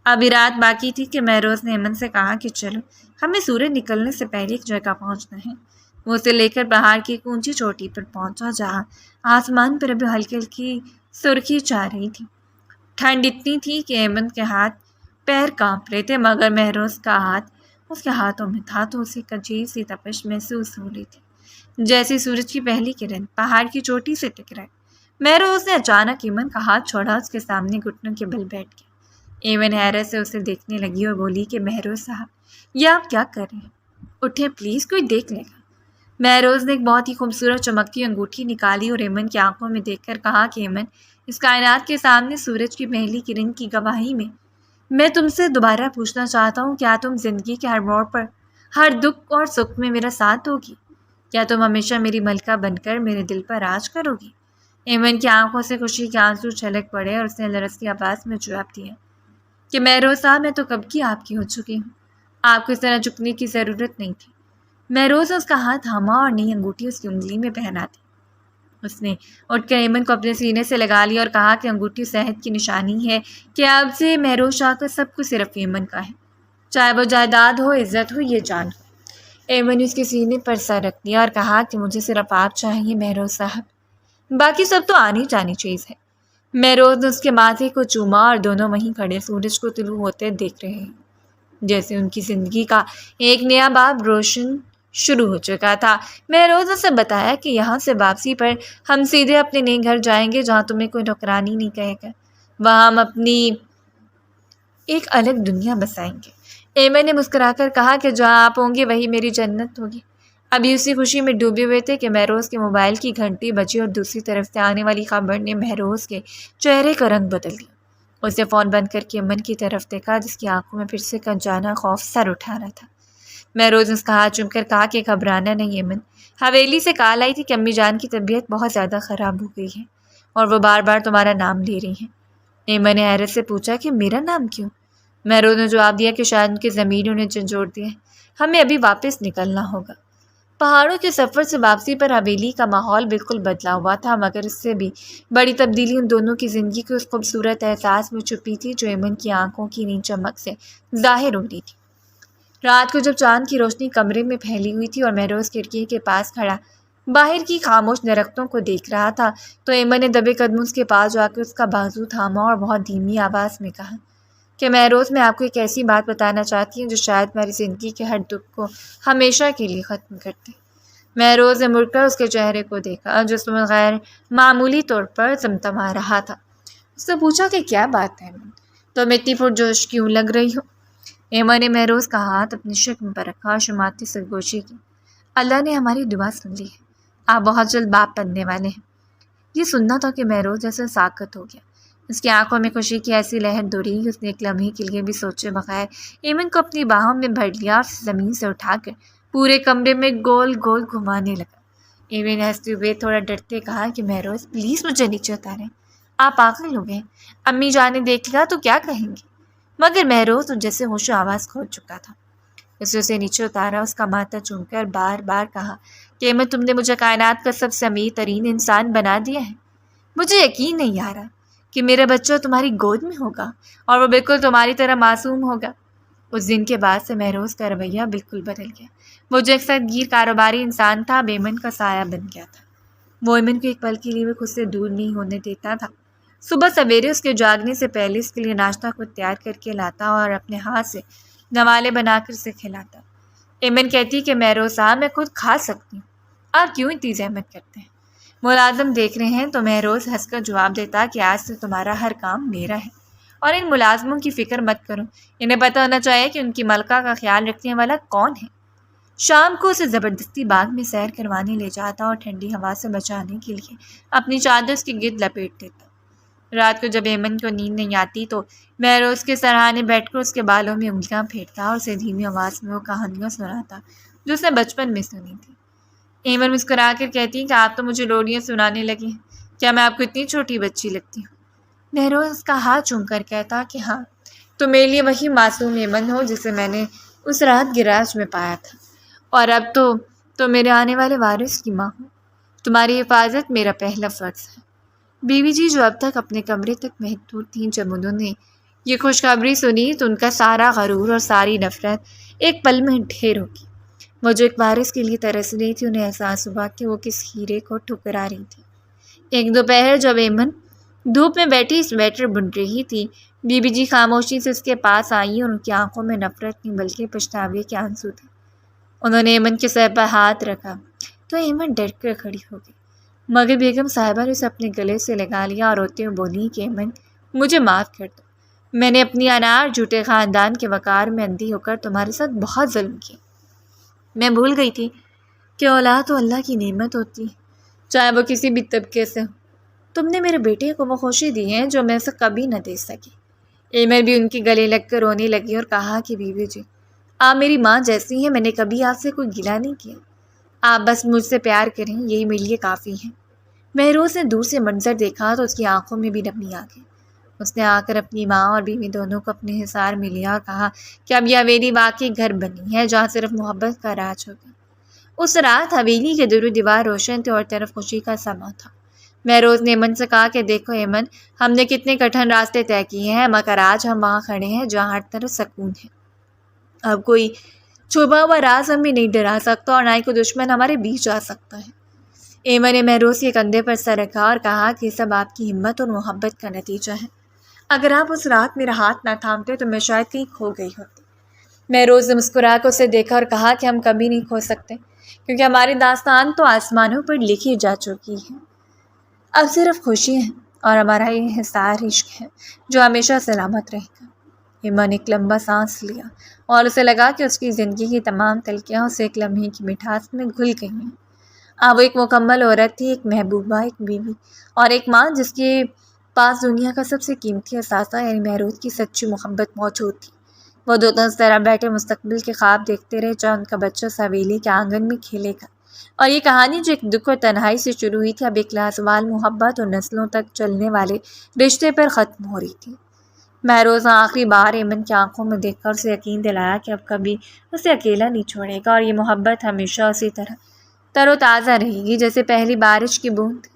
ابھی رات باقی تھی کہ مہروز نے ایمن سے کہا کہ چلو، ہمیں سورج نکلنے سے پہلے ایک جگہ پہنچنا ہے۔ وہ اسے لے کر پہاڑ کی ایک اونچی چوٹی پر پہنچا جہاں آسمان پر ابھی ہلکی ہلکی سرخی چھا رہی تھی۔ ٹھنڈ اتنی تھی کہ ایمن کے ہاتھ پیر کانپ رہے تھے، مگر مہروز کا ہاتھ اس کے ہاتھوں میں تھا تو اسے ایک عجیب سی تپش محسوس ہو رہی تھی، جیسے سورج کی پہلی کرن پہاڑ کی چوٹی سے ٹکرائے۔ مہروز نے اچانک ایمن کا ہاتھ چھوڑا، اس کے سامنے گھٹنوں کے بل بیٹھ گیا۔ ایمن حیرت سے اسے دیکھنے لگی اور بولی کہ مہروز صاحب، یہ آپ کیا کر رہے ہیں؟ اٹھیں پلیز، کوئی دیکھ لے گا۔ مہروز نے ایک بہت ہی خوبصورت چمکتی انگوٹھی نکالی اور ایمن کی آنکھوں میں دیکھ کر کہا کہ ایمن، اس کائنات کے سامنے سورج کی پہلی کرن کی گواہی میں تم سے دوبارہ پوچھنا چاہتا ہوں، کیا تم زندگی کے ہر موڑ پر، ہر دکھ اور سکھ میں میرا ساتھ دوگی؟ کیا تم ہمیشہ میری ملکہ بن کر میرے دل پر راج کرو گی؟ ایمن کی آنکھوں سے خوشی کے آنسو چھلک پڑے اور اس نے لرزتی آواز میں جواب دیا کہ مہروز صاحب، میں تو کب کی آپ کی ہو چکی ہوں، آپ کو اس طرح جھکنے کی ضرورت نہیں تھی۔ مہروز نے اس کا ہاتھ تھاما اور نئی انگوٹھی اس کی انگلی میں پہنا دی۔ اس نے اٹھ کر ایمن کو اپنے سینے سے لگا لیا اور کہا کہ انگوٹھی صحت کی نشانی ہے کہ اب سے مہروز شاہ کا سب کچھ صرف ایمن کا ہے، چاہے وہ جائیداد ہو، عزت ہو، یہ جان ہو۔ ایمن نے اس کے سینے پر سر رکھ دیا اور کہا کہ مجھے صرف آپ چاہیے مہروز صاحب، باقی سب تو آنی جانی چیز ہے۔ مہروز نے اس کے ماتھے کو چوما اور دونوں وہیں کھڑے سورج کو طلوع ہوتے دیکھ رہے ہیں، جیسے ان کی زندگی کا ایک نیا باب روشن شروع ہو چکا تھا۔ مہروز نے اسے بتایا کہ یہاں سے واپسی پر ہم سیدھے اپنے نئے گھر جائیں گے جہاں تمہیں کوئی نوکرانی نہیں کہے گا، وہاں ہم اپنی ایک الگ دنیا بسائیں گے۔ ایمن نے مسکرا کر کہا کہ جہاں آپ ہوں گے وہی میری جنت ہوگی۔ ابھی اسی خوشی میں ڈوبے ہوئے تھے کہ مہروز کے موبائل کی گھنٹی بجی اور دوسری طرف سے آنے والی خبر نے مہروز کے چہرے کا رنگ بدل دیا۔ اسے فون بند کر کے ایمن کی طرف دیکھا جس کی آنکھوں میں پھر سے انجانا خوف سر اٹھا رہا تھا۔ مہروز نے اس کا ہاتھ چوم کر کہا کہ گھبرانا نہیں ایمن، حویلی سے کال آئی تھی کہ امی جان کی طبیعت بہت زیادہ خراب ہو گئی ہے اور وہ بار بار تمہارا نام لے رہی ہیں۔ ایمن نے حیرت سے پوچھا کہ میرا نام کیوں؟ مہروز نے جواب دیا کہ شاید ان کی ضمیر انہیں جھنجھوڑ دیا ہے، ہمیں ابھی واپس نکلنا ہوگا۔ پہاڑوں کے سفر سے واپسی پر حویلی کا ماحول بالکل بدلا ہوا تھا، مگر اس سے بھی بڑی تبدیلی ان دونوں کی زندگی کے اس خوبصورت احساس میں چھپی تھی جو ایمن کی آنکھوں کی نیل چمک سے ظاہر ہو رہی تھی۔ رات کو جب چاند کی روشنی کمرے میں پھیلی ہوئی تھی اور مہروز کھڑکی کے پاس کھڑا باہر کی خاموش درختوں کو دیکھ رہا تھا تو ایمن نے دبے قدموں اس کے پاس جا کر اس کا بازو تھاما اور بہت دھیمی آواز میں کہا کہ مہروز، میں آپ کو ایک ایسی بات بتانا چاہتی ہوں جو شاید میری زندگی کے ہر دکھ کو ہمیشہ کے لیے ختم کر دے۔ مہروز نے مڑ کر اس کے چہرے کو دیکھا جس میں غیر معمولی طور پر تمتما رہا تھا۔ اس سے پوچھا کہ کیا بات ہے ایمن، تم اتنی پرجوش کیوں لگ رہی ہو؟ ایمن نے مہروز کا ہاتھ اپنی شکم پر رکھا اور شماتی سرگوشی کی۔ اللہ نے ہماری دعا سن لی ہے، آپ بہت جلد باپ بننے والے ہیں۔ یہ سننا تھا کہ مہروز جیسے ساکت ہو گیا۔ اس کی آنکھوں میں خوشی کی ایسی لہر دوڑی کہ اس نے ایک لمحے کے لیے بھی سوچے بغیر ایمن کو اپنی باہوں میں بھر لیا اور زمین سے اٹھا کر پورے کمرے میں گول گول گھمانے لگا۔ ایمن نے ہنستے ہوئے تھوڑا ڈرتے کہا کہ مہروز پلیز مجھے نیچے اتاریں، آپ پاگل ہو گئے، امی جان نے دیکھ لیا تو کیا کہیں گی؟ مگر مہروز جیسے ہوش و آواز کھو چکا تھا۔ اس نے اسے نیچے اتارا، اس کا ماتھا چوم کر بار بار کہا کہ ایمن تم نے مجھے کائنات کا سب سے امیر ترین انسان بنا دیا ہے۔ مجھے یقین نہیں آ رہا کہ میرا بچہ تمہاری گود میں ہوگا اور وہ بالکل تمہاری طرح معصوم ہوگا۔ اس دن کے بعد سے مہروز کا رویہ بالکل بدل گیا۔ وہ جو ایک سخت گیر کاروباری انسان تھا اب ایمن کا سایہ بن گیا تھا۔ وہ ایمن کو ایک پل کے لیے بھی خود سے دور نہیں ہونے دیتا تھا۔ صبح سویرے اس کے جاگنے سے پہلے اس کے لیے ناشتہ خود تیار کر کے لاتا اور اپنے ہاتھ سے نوالے بنا کر اسے کھلاتا۔ ایمن کہتی کہ مہروز صاحب میں خود کھا سکتی ہوں، آپ کیوں اتنی زحمت کرتے ہیں؟ ملازم دیکھ رہے ہیں تو مہروز ہنس کر جواب دیتا کہ آج سے تمہارا ہر کام میرا ہے اور ان ملازموں کی فکر مت کرو، انہیں پتہ ہونا چاہیے کہ ان کی ملکہ کا خیال رکھنے والا کون ہے۔ شام کو اسے زبردستی باغ میں سیر کروانے لے جاتا اور ٹھنڈی ہوا سے بچانے کے لیے اپنی چادر اس کے گرد لپیٹ دیتا۔ رات کو جب ایمن کو نیند نہیں آتی تو مہروز کے سرہانے بیٹھ کر اس کے بالوں میں انگلیاں پھیرتا اور اسے دھیمی آواز میں وہ کہانیاں سناتا جو اس نے بچپن میں سنی تھی۔ ایمن مسکرا کر کہتی کہ آپ تو مجھے لوریاں سنانے لگی ہیں، کیا میں آپ کو اتنی چھوٹی بچی لگتی ہوں؟ مہروز اس کا ہاتھ چوم کر کہتا کہ ہاں، تو میرے لیے وہی معصوم ایمن ہو جسے میں نے اس رات گراج میں پایا تھا، اور اب تو میرے آنے والے وارث کی ماں ہو۔ تمہاری حفاظت میرا پہلا فرض ہے۔ بیوی جی جو اب تک اپنے کمرے تک محدود تھیں، جب انہوں نے یہ خوشخبری سنی تو ان کا سارا غرور اور ساری نفرت ایک پل میں ڈھیر ہو گئی۔ وہ جو ایک وارث کے لیے ترس رہی تھی، انہیں احساس ہوا کہ وہ کس ہیرے کو ٹھکرا رہی تھی۔ ایک دوپہر جب ایمن دھوپ میں بیٹھی سویٹر بن رہی تھی، بی بی جی خاموشی سے اس کے پاس آئی اور ان کی آنکھوں میں نفرت نہیں بلکہ پچھتاوے کے آنسو تھے۔ انہوں نے ایمن کے سر پر ہاتھ رکھا تو ایمن ڈر کر کھڑی ہو گئی، مگر بیگم صاحبہ نے اسے اپنے گلے سے لگا لیا اور روتے ہوئے بولی کہ ایمن مجھے معاف کر دو، میں نے اپنی انار جھوٹے خاندان کے وقار میں اندھی ہو کر تمہارے ساتھ بہت ظلم کیا۔ میں بھول گئی تھی کہ اولاد تو اللہ کی نعمت ہوتی ہے، چاہے وہ کسی بھی طبقے سے ہو۔ تم نے میرے بیٹے کو وہ خوشی دی ہے جو میں اسے کبھی نہ دے سکی۔ ایمن بھی ان کے گلے لگ کر رونے لگی اور کہا کہ بیوی جی آپ میری ماں جیسی ہیں، میں نے کبھی آپ سے کوئی گلہ نہیں کیا، آپ بس مجھ سے پیار کریں، یہی میرے لیے کافی ہے۔ مہروز نے دور سے منظر دیکھا تو اس کی آنکھوں میں بھی نمی آ گئی۔ اس نے آ کر اپنی ماں اور بیوی دونوں کو اپنے حصار میں لیا اور کہا کہ اب یہ حویلی واقعی گھر بنی ہے جہاں صرف محبت کا راج ہوگا۔ اس رات حویلی کے در و دیوار روشن تھے اور طرف خوشی کا سما تھا۔ مہروز نے ایمن سے کہا کہ دیکھو ایمن، ہم نے کتنے کٹھن راستے طے کیے ہیں، مگر آج ہم وہاں کھڑے ہیں جہاں ہر طرف سکون ہے۔ اب کوئی چھپا ہوا راز ہمیں نہیں ڈرا سکتا اور نہ ہی کوئی دشمن ہمارے بیچ آ سکتا ہے۔ ایمن نے مہروز کے کندھے پر سر رکھا اور کہا کہ یہ سب آپ کی ہمت اور محبت کا نتیجہ ہے۔ اگر آپ اس رات میرا ہاتھ نہ تھامتے تو میں شاید کہیں کھو گئی ہوتی۔ مہروز نے مسکرا کر اسے دیکھا اور کہا کہ ہم کبھی نہیں کھو سکتے، کیونکہ ہماری داستان تو آسمانوں پر لکھی جا چکی ہے۔ اب صرف خوشی ہے اور ہمارا یہ حصار عشق ہے جو ہمیشہ سلامت رہے گا۔ ایمن نے ایک لمبا سانس لیا اور اسے لگا کہ اس کی زندگی کی تمام تلخیاں اسے ایک لمحے کی مٹھاس میں گھل گئی ہیں۔ اب وہ ایک مکمل عورت تھی، ایک محبوبہ، ایک بیوی اور ایک ماں جس کے پاس دنیا کا سب سے قیمتی اثاثہ یعنی مہروز کی سچی محبت موجود تھی۔ وہ دونوں اس طرح بیٹھے مستقبل کے خواب دیکھتے رہے جہاں ان کا بچہ حویلی کے آنگن میں کھیلے گا، اور یہ کہانی جو ایک دکھ اور تنہائی سے شروع ہوئی تھی اب ایک لازوال محبت اور نسلوں تک چلنے والے رشتے پر ختم ہو رہی تھی۔ مہروز آخری بار ایمن کی آنکھوں میں دیکھ کر اسے یقین دلایا کہ اب کبھی اسے اکیلا نہیں چھوڑے گا اور یہ محبت ہمیشہ اسی طرح تر و تازہ رہے گی جیسے پہلی بارش کی بوند۔